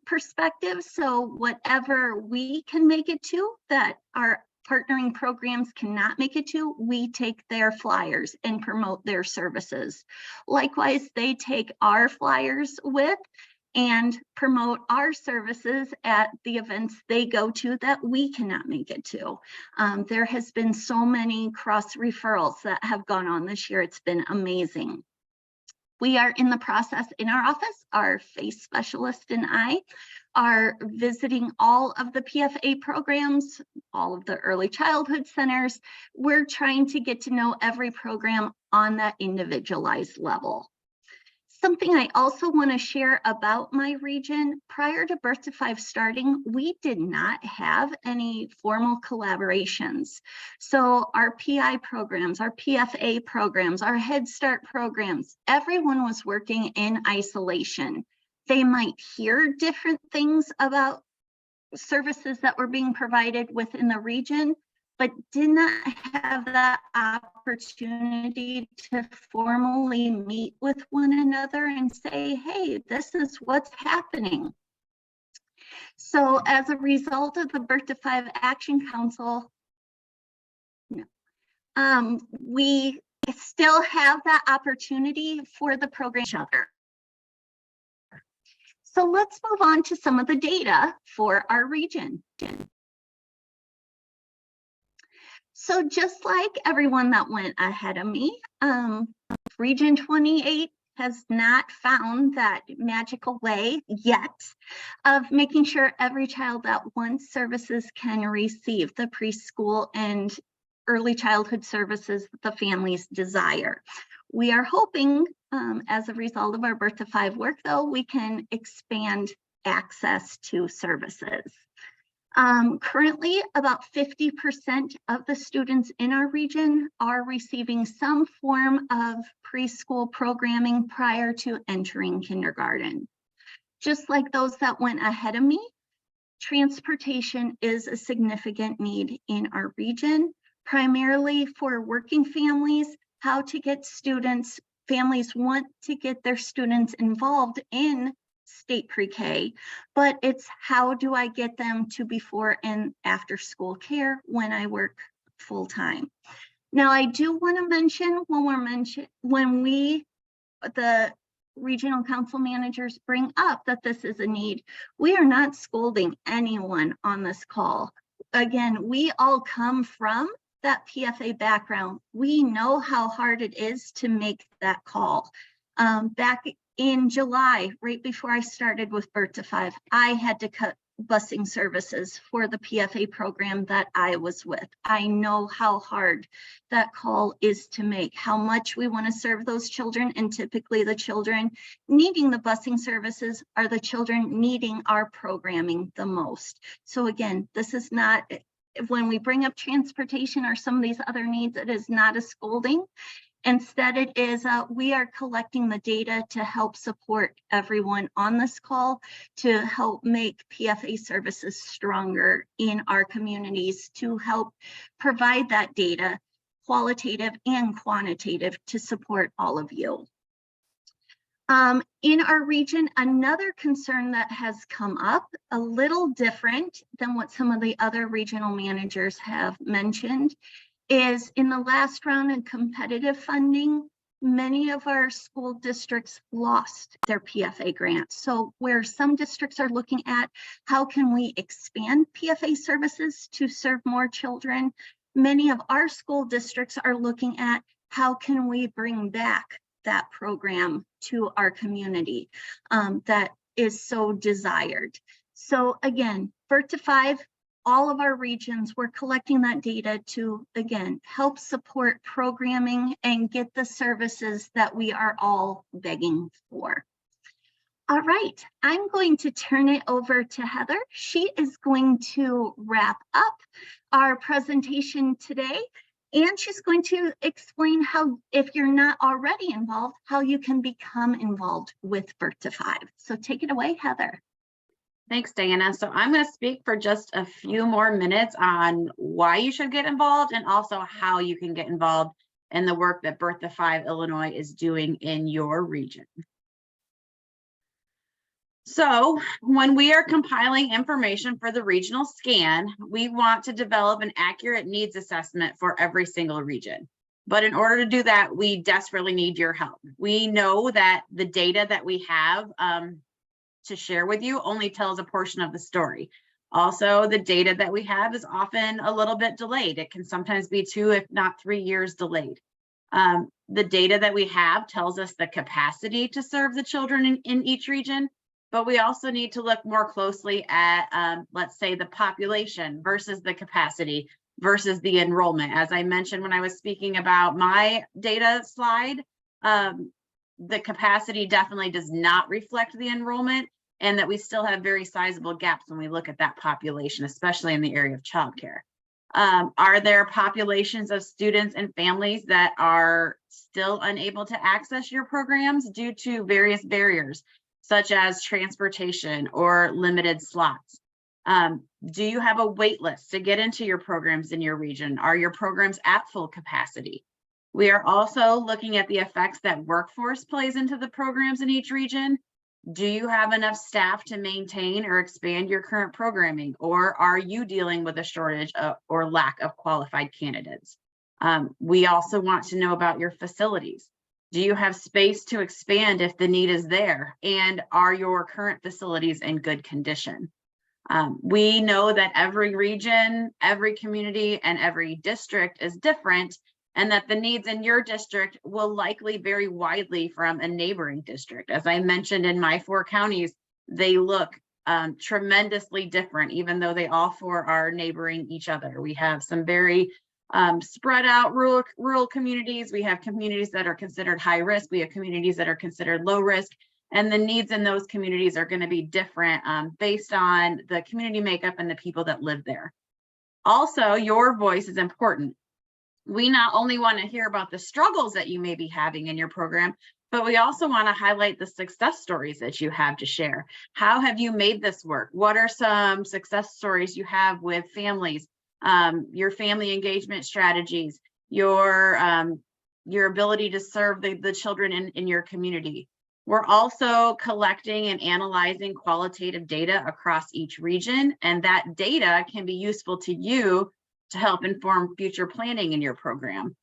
perspective. So whatever we can make it to that our partnering programs cannot make it to, we take their flyers and promote their services. Likewise, they take our flyers with and promote our services at the events they go to that we cannot make it to. There has been so many cross referrals that have gone on this year. It's been amazing. We are in the process in our office, our FACE specialist and I are visiting all of the PFA programs, all of the early childhood centers. We're trying to get to know every program on that individualized level. Something I also want to share about my region, prior to Birth to 5 starting, we did not have any formal collaborations. So our PI programs, our PFA programs, our Head Start programs, everyone was working in isolation. They might hear different things about services that were being provided within the region, but did not have that opportunity to formally meet with one another and say, hey, this is what's happening. So as a result of the Birth to 5 Action Council, we still have that opportunity for the program each other. So let's move on to some of the data for our region. So just like everyone that went ahead of me, Region 28 has not found that magical way yet of making sure every child that wants services can receive the preschool and early childhood services that the families desire. We are hoping, as a result of our Birth to 5 work, though, we can expand access to services. Currently, about 50% of the students in our region are receiving some form of preschool programming prior to entering kindergarten. Just like those that went ahead of me, transportation is a significant need in our region, primarily for working families, how to get students, families want to get their students involved in state pre-K, but it's how do I get them to before and after school care when I work full time. Now, I do want to mention when the regional council managers bring up that this is a need, we are not scolding anyone on this call. Again, we all come from that PFA background. We know how hard it is to make that call. Back in July, right before I started with Birth to 5, I had to cut busing services for the PFA program that I was with. I know how hard that call is to make, how much we want to serve those children, and typically the children needing the busing services are the children needing our programming the most. So again, this is not, when we bring up transportation or some of these other needs, it is not a scolding. Instead, it is we are collecting the data to help support everyone on this call to help make PFA services stronger in our communities, to help provide that data, qualitative and quantitative, to support all of you. In our region, another concern that has come up, a little different than what some of the other regional managers have mentioned, is in the last round of competitive funding, many of our school districts lost their PFA grants. So where some districts are looking at how can we expand PFA services to serve more children, many of our school districts are looking at how can we bring back that program to our community that is so desired. So again, Birth to 5, all of our regions, we're collecting that data to, again, help support programming and get the services that we are all begging for. All right, I'm going to turn it over to Heather. She is going to wrap up our presentation today, and she's going to explain how, if you're not already involved, how you can become involved with Birth to 5. So take it away, Heather. Thanks, Diana. So I'm going to speak for just a few more minutes on why you should get involved and also how you can get involved in the work that Birth to 5 Illinois is doing in your region. So when we are compiling information for the regional scan, we want to develop an accurate needs assessment for every single region. But in order to do that, we desperately need your help. We know that the data that we have to share with you only tells a portion of the story. Also, the data that we have is often a little bit delayed. It can sometimes be 2, if not 3 years delayed. The data that we have tells us the capacity to serve the children in each region, but we also need to look more closely at, let's say, the population versus the capacity versus the enrollment. As I mentioned when I was speaking about my data slide, the capacity definitely does not reflect the enrollment, and that we still have very sizable gaps when we look at that population, especially in the area of childcare. Are there populations of students and families that are still unable to access your programs due to various barriers, such as transportation or limited slots? Do you have a wait list to get into your programs in your region? Are your programs at full capacity? We are also looking at the effects that workforce plays into the programs in each region. Do you have enough staff to maintain or expand your current programming, or are you dealing with a shortage or lack of qualified candidates? We also want to know about your facilities. Do you have space to expand if the need is there? And are your current facilities in good condition? We know that every region, every community, and every district is different, and that the needs in your district will likely vary widely from a neighboring district. As I mentioned, in my 4 counties, they look tremendously different, even though they all 4 are neighboring each other. We have some very spread out rural communities. We have communities that are considered high risk. We have communities that are considered low risk. And the needs in those communities are going to be different based on the community makeup and the people that live there. Also, your voice is important. We not only want to hear about the struggles that you may be having in your program, but we also want to highlight the success stories that you have to share. How have you made this work? What are some success stories you have with families, your family engagement strategies, your ability to serve the children in your community? We're also collecting and analyzing qualitative data across each region, and that data can be useful to you to help inform future planning in your program.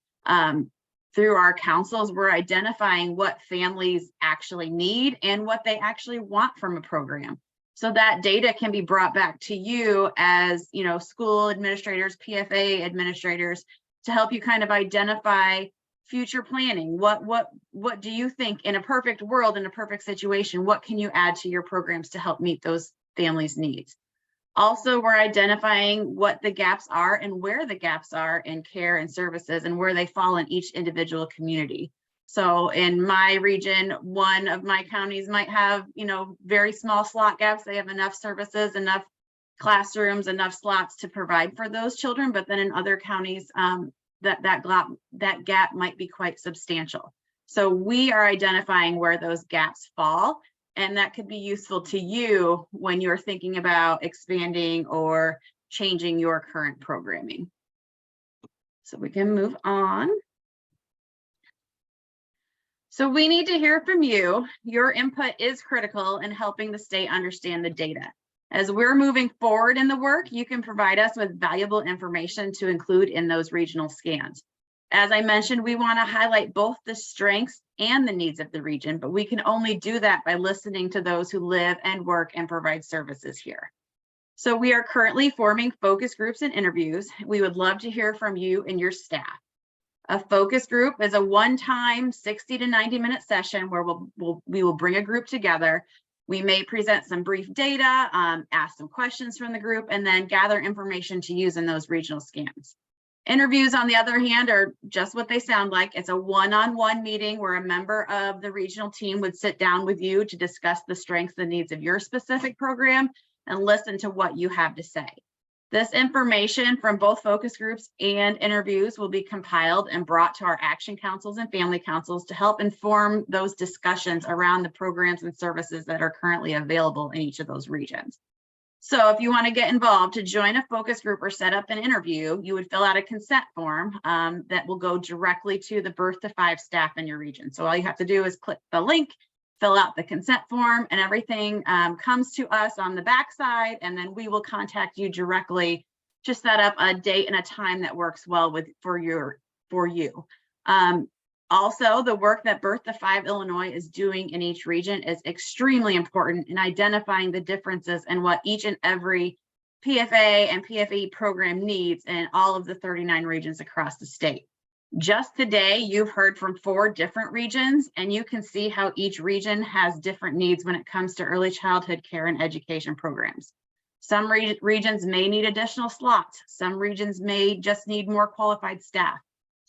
Through our councils, we're identifying what families actually need and what they actually want from a program. So that data can be brought back to you as, you know, school administrators, PFA administrators, to help you kind of identify future planning. What do you think in a perfect world, in a perfect situation, what can you add to your programs to help meet those families' needs? Also, we're identifying what the gaps are and where the gaps are in care and services and where they fall in each individual community. So in my region, one of my counties might have, you know, very small slot gaps. They have enough services, enough classrooms, enough slots to provide for those children. But then in other counties, that gap might be quite substantial. So we are identifying where those gaps fall, and that could be useful to you when you're thinking about expanding or changing your current programming. So we can move on. So we need to hear from you. Your input is critical in helping the state understand the data. As we're moving forward in the work, you can provide us with valuable information to include in those regional scans. As I mentioned, we want to highlight both the strengths and the needs of the region, but we can only do that by listening to those who live and work and provide services here. So we are currently forming focus groups and interviews. We would love to hear from you and your staff. A focus group is a one-time 60 to 90-minute session where we will bring a group together. We may present some brief data, ask some questions from the group, and then gather information to use in those regional scans. Interviews, on the other hand, are just what they sound like. It's a one-on-one meeting where a member of the regional team would sit down with you to discuss the strengths and needs of your specific program and listen to what you have to say. This information from both focus groups and interviews will be compiled and brought to our action councils and family councils to help inform those discussions around the programs and services that are currently available in each of those regions. So if you want to get involved to join a focus group or set up an interview, you would fill out a consent form that will go directly to the birth to 5 staff in your region. So all you have to do is click the link, fill out the consent form, and everything comes to us on the backside, and then we will contact you directly to set up a date and a time that works well for you. Also, the work that Birth to 5 Illinois is doing in each region is extremely important in identifying the differences in what each and every PFA and PFA program needs in all of the 39 regions across the state. Just today, you've heard from 4 different regions, and you can see how each region has different needs when it comes to early childhood care and education programs. Some regions may need additional slots. Some regions may just need more qualified staff.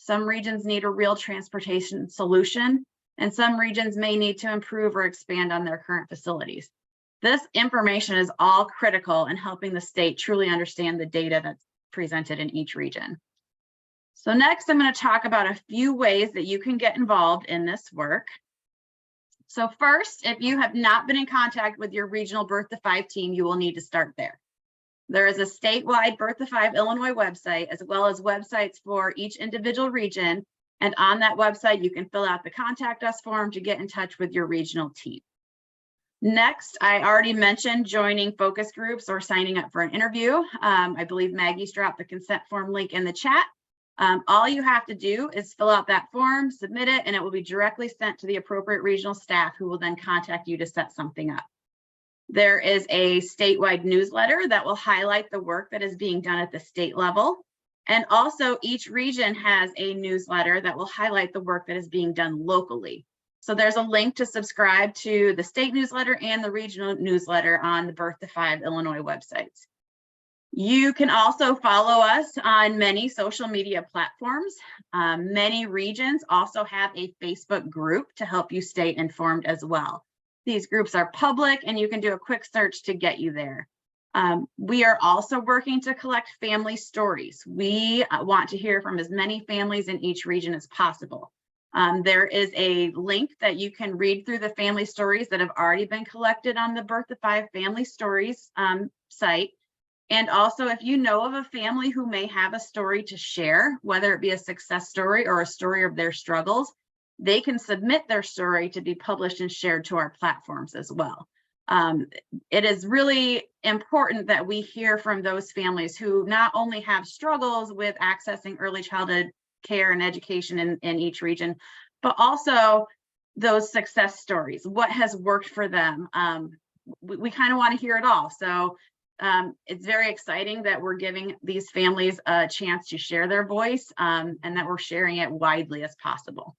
Some regions need a real transportation solution, and some regions may need to improve or expand on their current facilities. This information is all critical in helping the state truly understand the data that's presented in each region. So next, I'm going to talk about a few ways that you can get involved in this work. So first, if you have not been in contact with your regional Birth to 5 team, you will need to start there. There is a statewide Birth to 5 Illinois website, as well as websites for each individual region. And on that website, you can fill out the contact us form to get in touch with your regional team. Next, I already mentioned joining focus groups or signing up for an interview. I believe Maggie's dropped the consent form link in the chat. All you have to do is fill out that form, submit it, and it will be directly sent to the appropriate regional staff who will then contact you to set something up. There is a statewide newsletter that will highlight the work that is being done at the state level. And also each region has a newsletter that will highlight the work that is being done locally. So there's a link to subscribe to the state newsletter and the regional newsletter on the Birth to 5 Illinois websites. You can also follow us on many social media platforms. Many regions also have a Facebook group to help you stay informed as well. These groups are public and you can do a quick search to get you there. We are also working to collect family stories. We want to hear from as many families in each region as possible. There is a link that you can read through the family stories that have already been collected on the Birth to 5 Family Stories site. And also, if you know of a family who may have a story to share, whether it be a success story or a story of their struggles, they can submit their story to be published and shared to our platforms as well. It is really important that we hear from those families who not only have struggles with accessing early childhood care and education in each region, but also those success stories, what has worked for them. We kind of want to hear it all. So it's very exciting that we're giving these families a chance to share their voice and that we're sharing it widely as possible.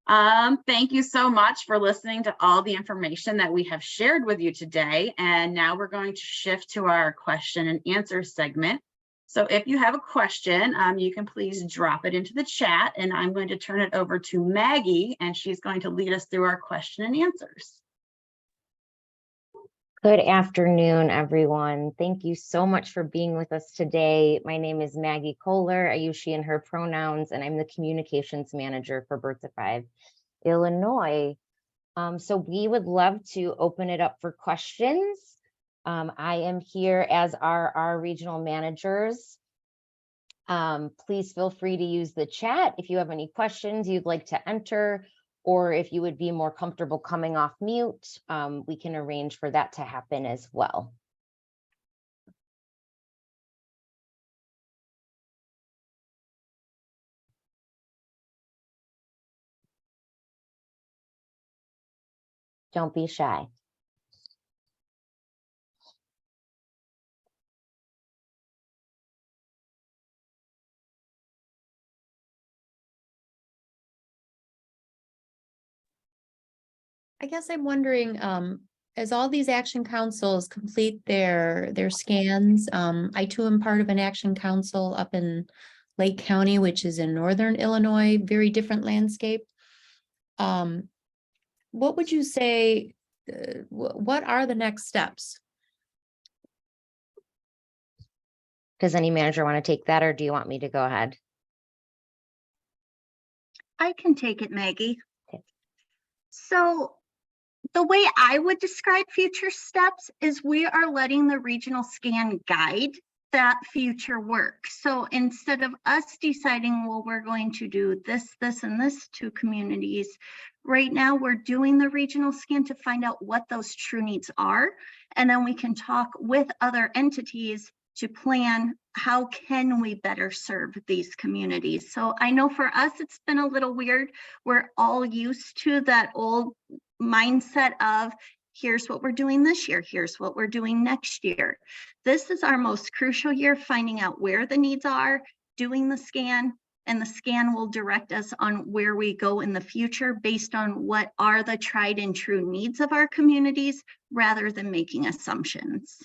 Thank you so much for listening to all the information that we have shared with you today. And now we're going to shift to our question and answer segment. So if you have a question, you can please drop it into the chat, and I'm going to turn it over to Maggie, and she's going to lead us through our question and answers. Good afternoon, everyone. Thank you so much for being with us today. My name is Maggie Kohler. I use she and her pronouns, and I'm the communications manager for Birth to 5 Illinois. So we would love to open it up for questions. I am here, as are our regional managers. Please feel free to use the chat if you have any questions you'd like to enter, or if you would be more comfortable coming off mute, we can arrange for that to happen as well. Don't be shy. I guess I'm wondering, as all these action councils complete their scans, I too am part of an action council up in Lake County, which is in northern Illinois, very different landscape. What would you say, what are the next steps? Does any manager want to take that, or do you want me to go ahead? I can take it, Maggie. Okay. So the way I would describe future steps is we are letting the regional scan guide that future work. So instead of us deciding, well, we're going to do this, this, and this to communities, right now we're doing the regional scan to find out what those true needs are. And then we can talk with other entities to plan how can we better serve these communities. So I know for us, it's been a little weird. We're all used to that old mindset of here's what we're doing this year, here's what we're doing next year. This is our most crucial year, finding out where the needs are, doing the scan, and the scan will direct us on where we go in the future based on what are the tried and true needs of our communities rather than making assumptions.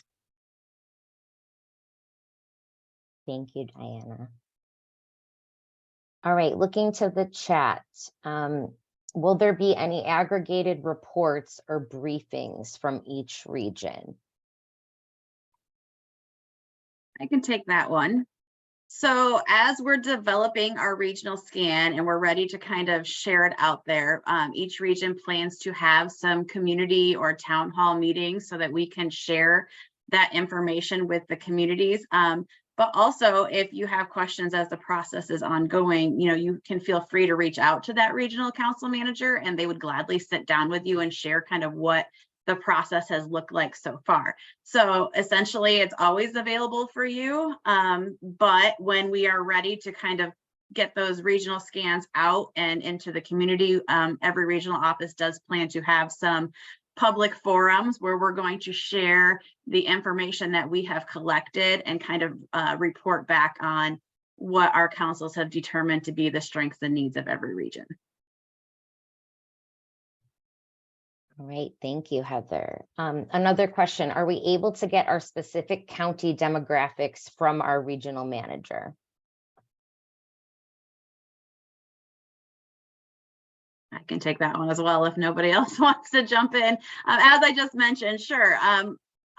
Thank you, Diana. All right, looking to the chat. Will there be any aggregated reports or briefings from each region? I can take that one. So as we're developing our regional scan and we're ready to kind of share it out there, each region plans to have some community or town hall meetings so that we can share that information with the communities. But also, if you have questions as the process is ongoing, you can feel free to reach out to that regional council manager, and they would gladly sit down with you and share kind of what the process has looked like so far. So essentially, it's always available for you. But when we are ready to kind of get those regional scans out and into the community, every regional office does plan to have some public forums where we're going to share the information that we have collected and kind of report back on what our councils have determined to be the strengths and needs of every region. All right, thank you, Heather. Another question, are we able to get our specific county demographics from our regional manager? I can take that one as well if nobody else wants to jump in. As I just mentioned, sure.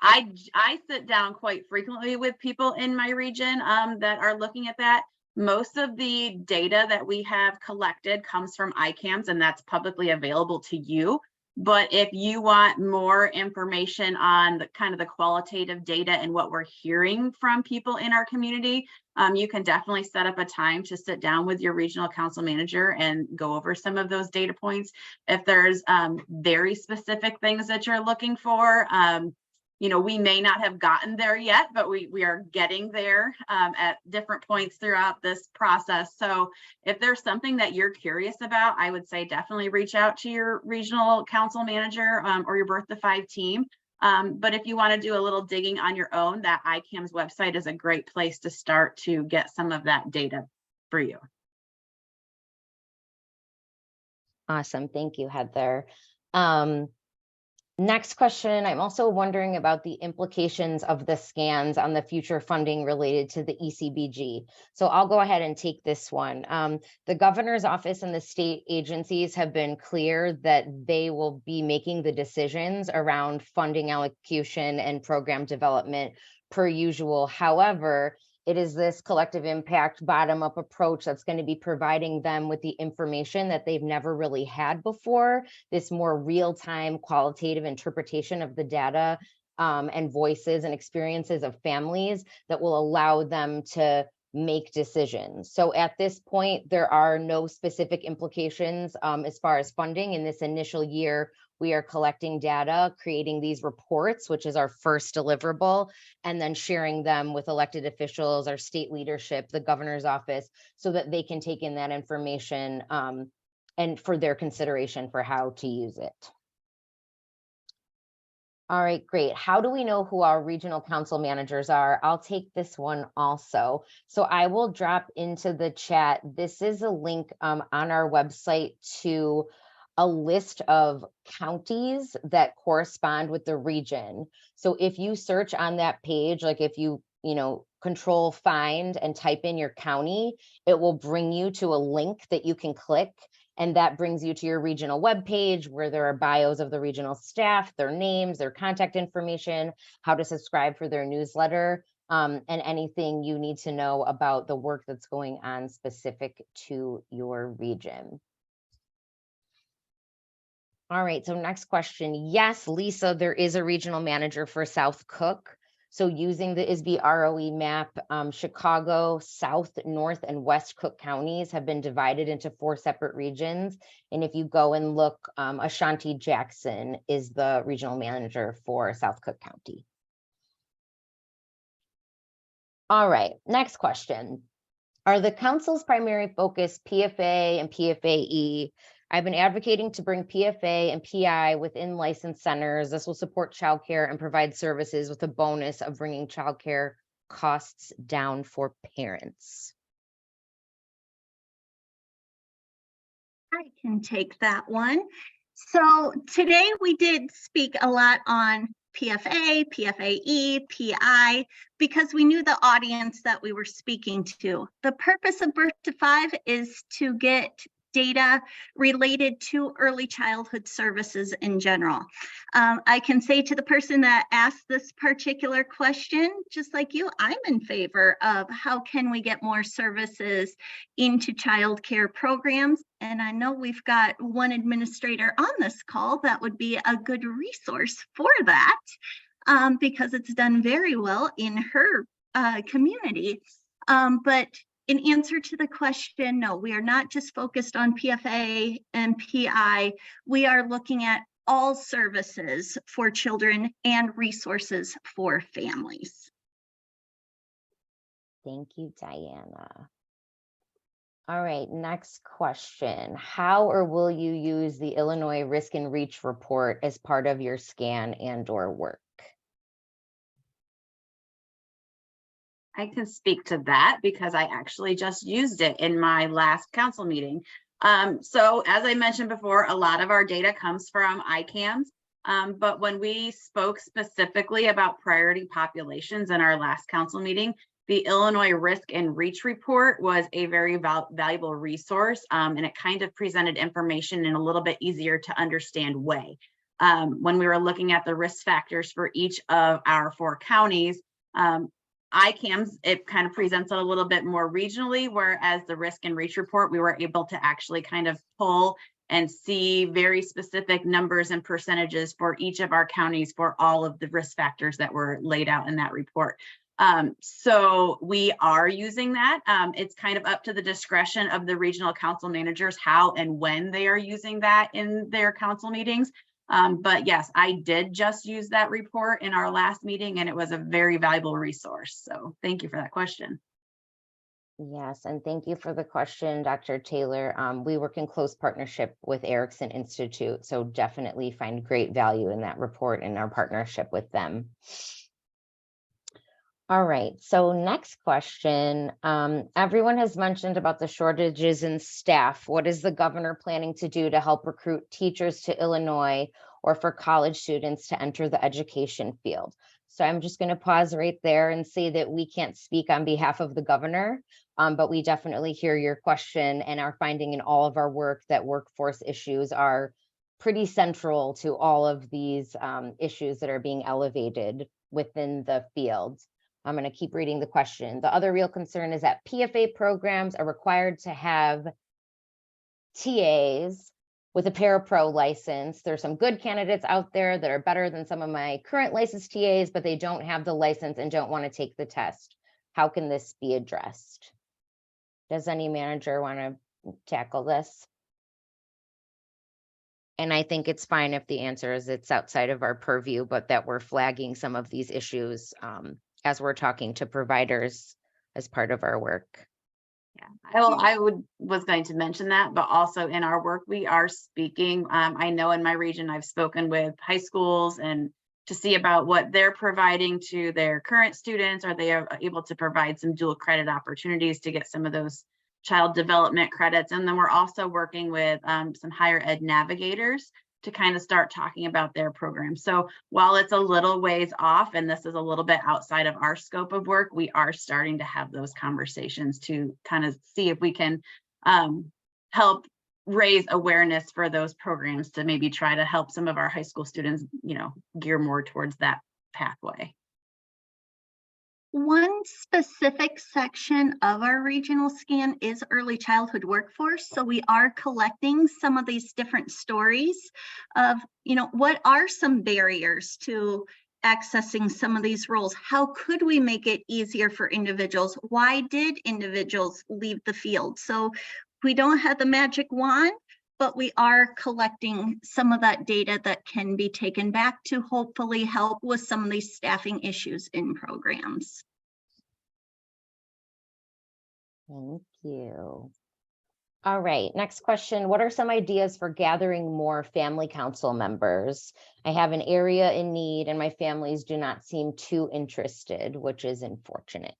I sit down quite frequently with people in my region that are looking at that. Most of the data that we have collected comes from ICAMS, and that's publicly available to you. But if you want more information on the kind of the qualitative data and what we're hearing from people in our community, you can definitely set up a time to sit down with your regional council manager and go over some of those data points. If there's very specific things that you're looking for, you know, we may not have gotten there yet, but we are getting there at different points throughout this process. So if there's something that you're curious about, I would say definitely reach out to your regional council manager or your Birth to 5 team. But if you want to do a little digging on your own, that ICAM's website is a great place to start to get some of that data for you. Awesome. Thank you, Heather. Next question, I'm also wondering about the implications of the scans on the future funding related to the ECBG. So I'll go ahead and take this one. The governor's office and the state agencies have been clear that they will be making the decisions around funding allocation and program development per usual. However, it is this collective impact bottom-up approach that's going to be providing them with the information that they've never really had before, this more real-time qualitative interpretation of the data and voices and experiences of families that will allow them to make decisions. So at this point, there are no specific implications as far as funding. In this initial year, we are collecting data, creating these reports, which is our first deliverable, and then sharing them with elected officials, our state leadership, the governor's office, so that they can take in that information and for their consideration for how to use it. All right, great. How do we know who our regional council managers are? I'll take this one also. So I will drop into the chat. This is a link on our website to a list of counties that correspond with the region. So if you search on that page, like if you control find and type in your county, it will bring you to a link that you can click. And that brings you to your regional webpage where there are bios of the regional staff, their names, their contact information, how to subscribe for their newsletter, and anything you need to know about the work that's going on specific to your region. All right, so next question. Yes, Lisa, there is a regional manager for South Cook. So using the ISB ROE map, Chicago, South, North, and West Cook counties have been divided into 4 separate regions. And if you go and look, Ashanti Jackson is the regional manager for South Cook County. All right, next question. Are the council's primary focus PFA and PFA-E? I've been advocating to bring PFA and PI within licensed centers. This will support childcare and provide services with a bonus of bringing childcare costs down for parents. I can take that one. So today we did speak a lot on PFA, PFA-E, PI, because we knew the audience that we were speaking to. The purpose of Birth to 5 is to get data related to early childhood services in general. I can say to the person that asked this particular question, just like you, I'm in favor of how can we get more services into child care programs. And I know we've got one administrator on this call that would be a good resource for that because it's done very well in her community. But in answer to the question, no, we are not just focused on PFA and PI. We are looking at all services for children and resources for families. Thank you, Diana. All right, next question. How or will you use the Illinois Risk and Reach report as part of your scan and/or work? I can speak to that because I actually just used it in my last council meeting. So as I mentioned before, a lot of our data comes from ICAMs, but when we spoke specifically about priority populations in our last council meeting, the Illinois Risk and Reach report was a very valuable resource, and it kind of presented information in a little bit easier to understand way. When we were looking at the risk factors for each of our 4 counties, ICAMs, it kind of presents it a little bit more regionally, whereas the Risk and Reach report, we were able to actually kind of pull and see very specific numbers and percentages for each of our counties for all of the risk factors that were laid out in that report. So we are using that. It's kind of up to the discretion of the regional council managers how and when they are using that in their council meetings. But yes, I did just use that report in our last meeting, and it was a very valuable resource. So thank you for that question. Yes, and thank you for the question, Dr. Taylor. We work in close partnership with Erickson Institute, so definitely find great value in that report and our partnership with them. All right, so next question. Everyone has mentioned about the shortages in staff. What is the governor planning to do to help recruit teachers to Illinois or for college students to enter the education field? So I'm just going to pause right there and say that we can't speak on behalf of the governor, but we definitely hear your question and are finding in all of our work that workforce issues are pretty central to all of these issues that are being elevated within the field. I'm going to keep reading the question. The other real concern is that PFA programs are required to have TAs with a parapro license. There's some good candidates out there that are better than some of my current licensed TAs, but they don't have the license and don't want to take the test. How can this be addressed? Does any manager want to tackle this? And I think it's fine if the answer is it's outside of our purview, but that we're flagging some of these issues as we're talking to providers as part of our work. Yeah, was going to mention that, but also in our work, we are speaking. I know in my region, I've spoken with high schools and to see about what they're providing to their current students. Are they able to provide some dual credit opportunities to get some of those child development credits? And then we're also working with some higher ed navigators to kind of start talking about their program. So while it's a little ways off and this is a little bit outside of our scope of work, we are starting to have those conversations to kind of see if we can help raise awareness for those programs to maybe try to help some of our high school students, you know, gear more towards that pathway. One specific section of our regional scan is early childhood workforce. So we are collecting some of these different stories of, you know, what are some barriers to accessing some of these roles? How could we make it easier for individuals? Why did individuals leave the field? So we don't have the magic wand, but we are collecting some of that data that can be taken back to hopefully help with some of these staffing issues in programs. Thank you. All right, next question. What are some ideas for gathering more family council members? I have an area in need and my families do not seem too interested, which is unfortunate.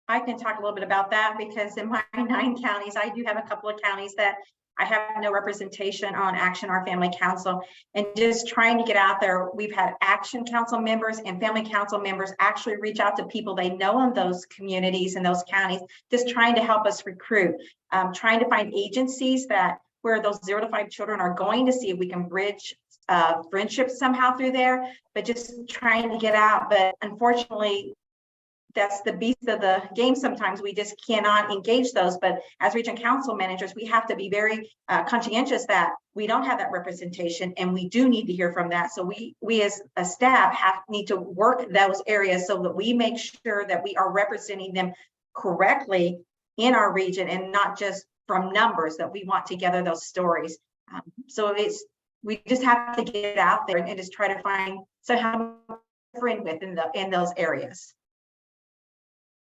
I can talk a little bit about that because in my 9 counties, I do have a couple of counties that I have no representation on Action or Family Council, and just trying to get out there. We've had Action Council members and Family Council members actually reach out to people they know in those communities and those counties, just trying to help us recruit, trying to find agencies that where those 0 to 5 children are going to see if we can bridge friendships somehow through there, but just trying to get out. But unfortunately, that's the beast of the game. Sometimes we just cannot engage those, but as region council managers, we have to be very conscientious that we don't have that representation and we do need to hear from that. So we as a staff need to work those areas so that we make sure that we are representing them correctly in our region and not just from numbers, that we want to gather those stories. So we just have to get out there and just try to find somehow friend with in those areas.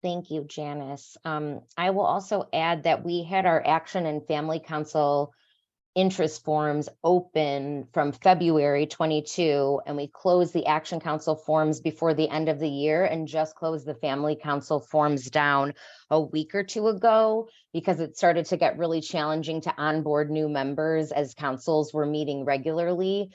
Thank you, Janice. I will also add that we had our Action and Family Council interest forms open from February 22, and we closed the Action Council forms before the end of the year and just closed the Family Council forms down a week or 2 ago because it started to get really challenging to onboard new members as councils were meeting regularly.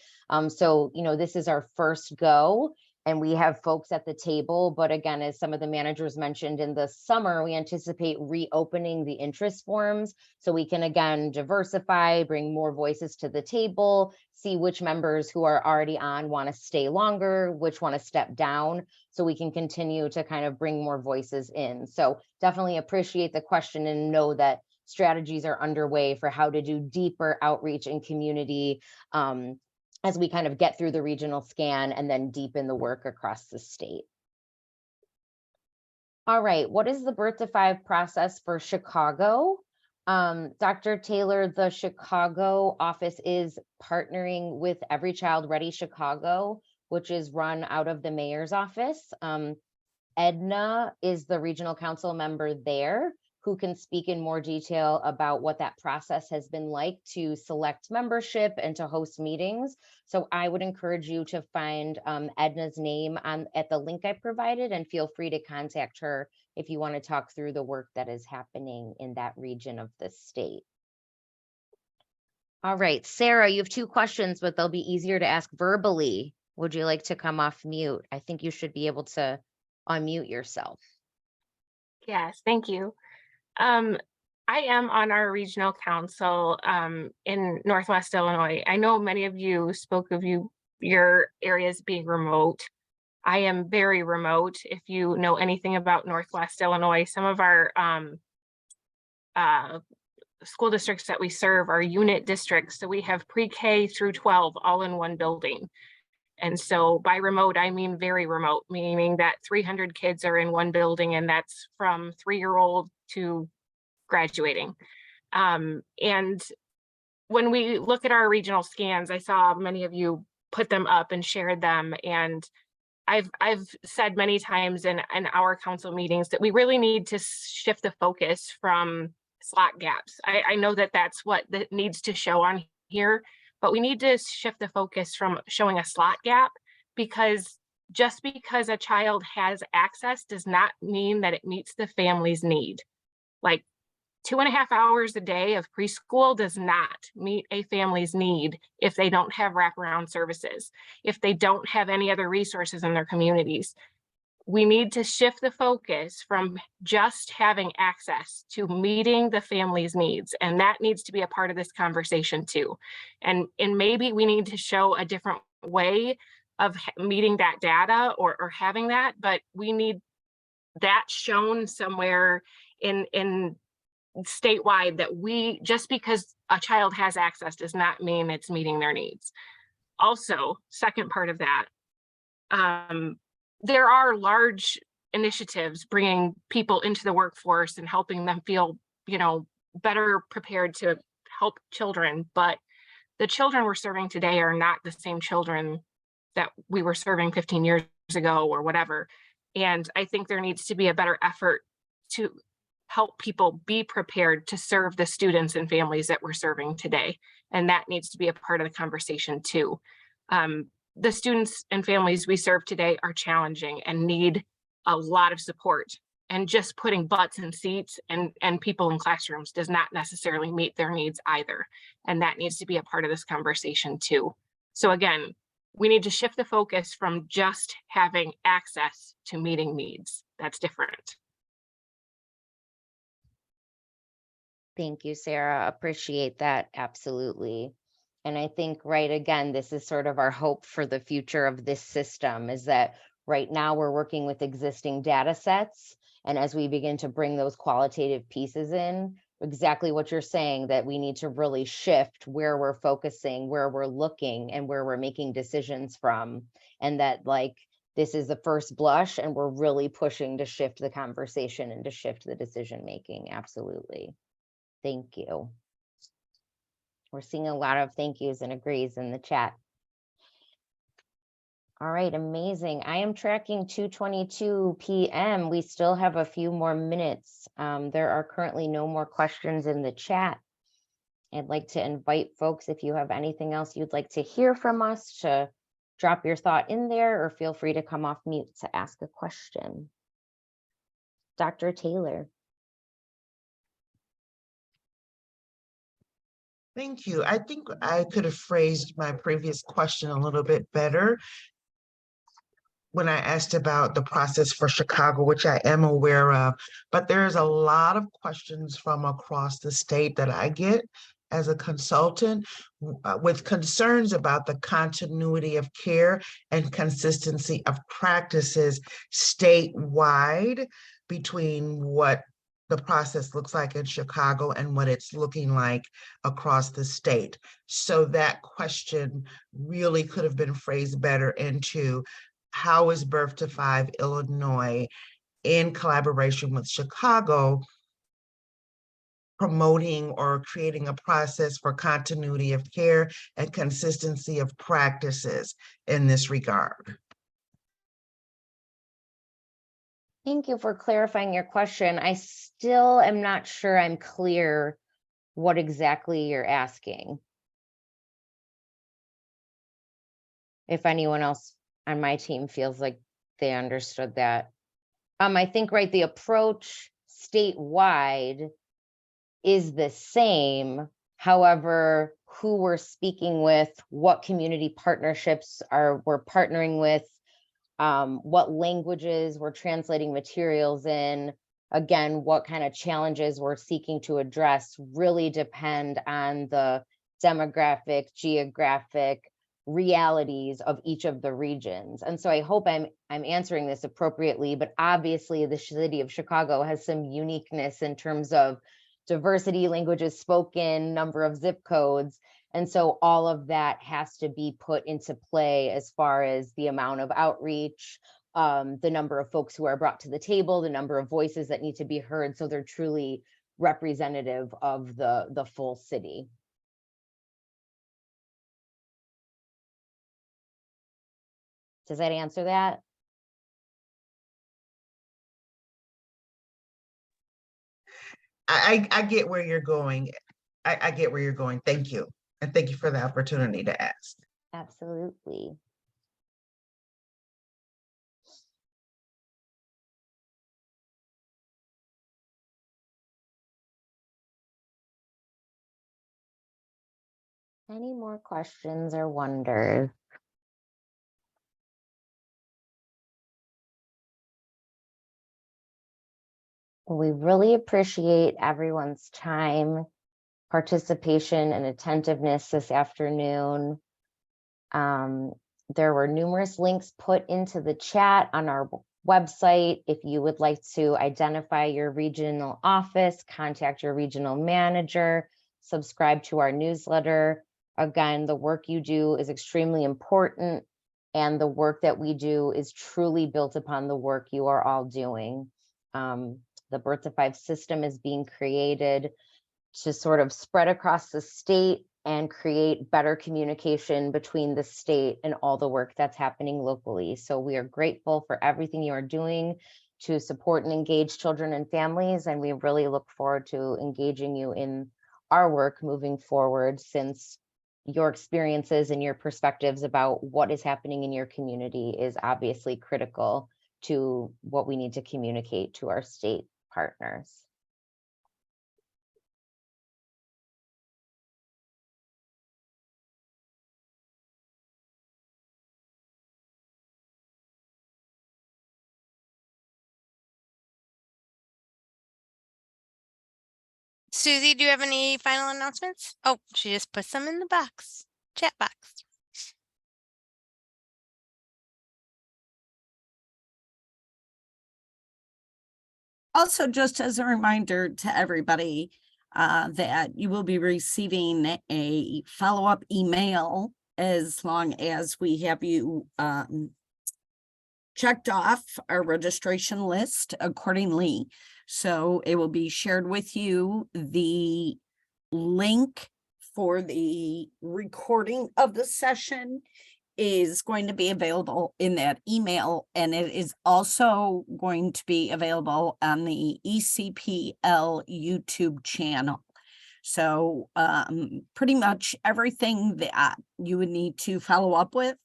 So, you know, this is our first go. And we have folks at the table, but again, as some of the managers mentioned, in the summer, we anticipate reopening the interest forms so we can again diversify, bring more voices to the table, see which members who are already on want to stay longer, which want to step down, so we can continue to kind of bring more voices in. So definitely appreciate the question and know that strategies are underway for how to do deeper outreach in community as we kind of get through the regional scan and then deepen the work across the state. All right, what is the Birth to 5 process for Chicago? Dr. Taylor, the Chicago office is partnering with Every Child Ready Chicago, which is run out of the mayor's office. Edna is the regional council member there who can speak in more detail about what that process has been like to select membership and to host meetings. So I would encourage you to find Edna's name at the link I provided, and feel free to contact her if you want to talk through the work that is happening in that region of the state. All right, Sarah, you have 2 questions, but they'll be easier to ask verbally. Would you like to come off mute? I think you should be able to unmute yourself. Yes, thank you. I am on our regional council in Northwest Illinois. I know many of you spoke of your areas being remote. I am very remote. If you know anything about Northwest Illinois, some of our school districts that we serve are unit districts. So we have pre-K through 12 all in one building. And so by remote, I mean very remote, meaning that 300 kids are in one building, and that's from 3-year-old to graduating. And when we look at our regional scans, I saw many of you put them up and shared them. And I've said many times in our council meetings that we really need to shift the focus from slot gaps. I know that that's what that needs to show on here, but we need to shift the focus from showing a slot gap, because just because a child has access does not mean that it meets the family's need. Like 2.5 hours a day of preschool does not meet a family's need if they don't have wraparound services, if they don't have any other resources in their communities. We need to shift the focus from just having access to meeting the family's needs. And that needs to be a part of this conversation too. And maybe we need to show a different way of meeting that data or having that, but we need that shown somewhere in statewide, that we, just because a child has access does not mean it's meeting their needs. Also, second part of that, there are large initiatives bringing people into the workforce and helping them feel, better prepared to help children. But the children we're serving today are not the same children that we were serving 15 years ago or whatever. And I think there needs to be a better effort to help people be prepared to serve the students and families that we're serving today. And that needs to be a part of the conversation too. The students and families we serve today are challenging and need a lot of support. And just putting butts in seats and people in classrooms does not necessarily meet their needs either. And that needs to be a part of this conversation too. So again, we need to shift the focus from just having access to meeting needs. That's different. Thank you, Sarah. Appreciate that. Absolutely. And I think, right, again, this is sort of our hope for the future of this system, is that right now we're working with existing data sets. And as we begin to bring those qualitative pieces in, exactly what you're saying, that we need to really shift where we're focusing, where we're looking, and where we're making decisions from. And that, like, this is the first blush, and we're really pushing to shift the conversation and to shift the decision making. Absolutely. Thank you. We're seeing a lot of thank yous and agrees in the chat. All right, amazing. I am tracking 2:22 p.m. We still have a few more minutes. There are currently no more questions in the chat. I'd like to invite folks, if you have anything else you'd like to hear from us, to drop your thought in there, or feel free to come off mute to ask a question. Dr. Taylor. Thank you. I think I could have phrased my previous question a little bit better when I asked about the process for Chicago, which I am aware of, but there's a lot of questions from across the state that I get as a consultant with concerns about the continuity of care and consistency of practices statewide between what the process looks like in Chicago and what it's looking like across the state. So that question really could have been phrased better into how is Birth to Five Illinois in collaboration with Chicago promoting or creating a process for continuity of care and consistency of practices in this regard. Thank you for clarifying your question. I still am not sure I'm clear what exactly you're asking. If anyone else on my team feels like they understood that. I think, right, the approach statewide is the same. However, who we're speaking with, what community partnerships we're partnering with, what languages we're translating materials in, again, what kind of challenges we're seeking to address really depend on the demographic, geographic realities of each of the regions. And so I hope I'm answering this appropriately, but obviously the city of Chicago has some uniqueness in terms of diversity, languages spoken, number of zip codes. And so all of that has to be put into play as far as the amount of outreach, the number of folks who are brought to the table, the number of voices that need to be heard. So they're truly representative of the full city. Does that answer that? I get where you're going. I get where you're going. Thank you. And thank you for the opportunity to ask. Absolutely. Any more questions or wonders? We really appreciate everyone's time, participation, and attentiveness this afternoon. There were numerous links put into the chat on our website. If you would like to identify your regional office, contact your regional manager, subscribe to our newsletter. Again, the work you do is extremely important, and the work that we do is truly built upon the work you are all doing. The Birth to Five system is being created to sort of spread across the state and create better communication between the state and all the work that's happening locally. So we are grateful for everything you are doing to support and engage children and families, and we really look forward to engaging you in our work moving forward, since your experiences and your perspectives about what is happening in your community is obviously critical to what we need to communicate to our state partners. Susie, do you have any final announcements? Oh, she just puts them in the box, chat box. Also, just as a reminder to everybody that you will be receiving a follow-up email as long as we have you checked off our registration list accordingly. So it will be shared with you. The link for the recording of the session is going to be available in that email, and it is also going to be available on the ECPL YouTube channel. So pretty much everything that you would need to follow up with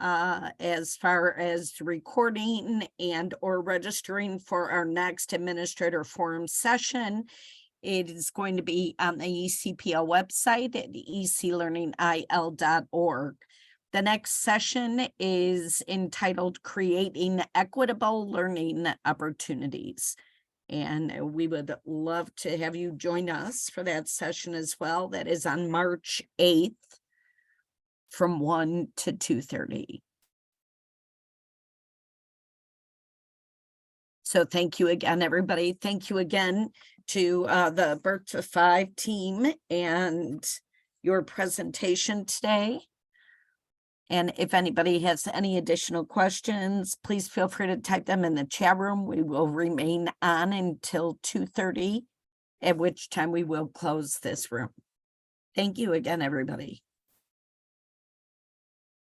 as far as recording and or registering for our next administrator forum session, it is going to be on the ECPL website at eclearningil.org. The next session is entitled Creating Equitable Learning Opportunities. And we would love to have you join us for that session as well. That is on March 8th from 1 to 2:30. So thank you again, everybody. Thank you again to the Birth to 5 team and your presentation today. And if anybody has any additional questions, please feel free to type them in the chat room. We will remain on until 2:30, at which time we will close this room. Thank you again, everybody.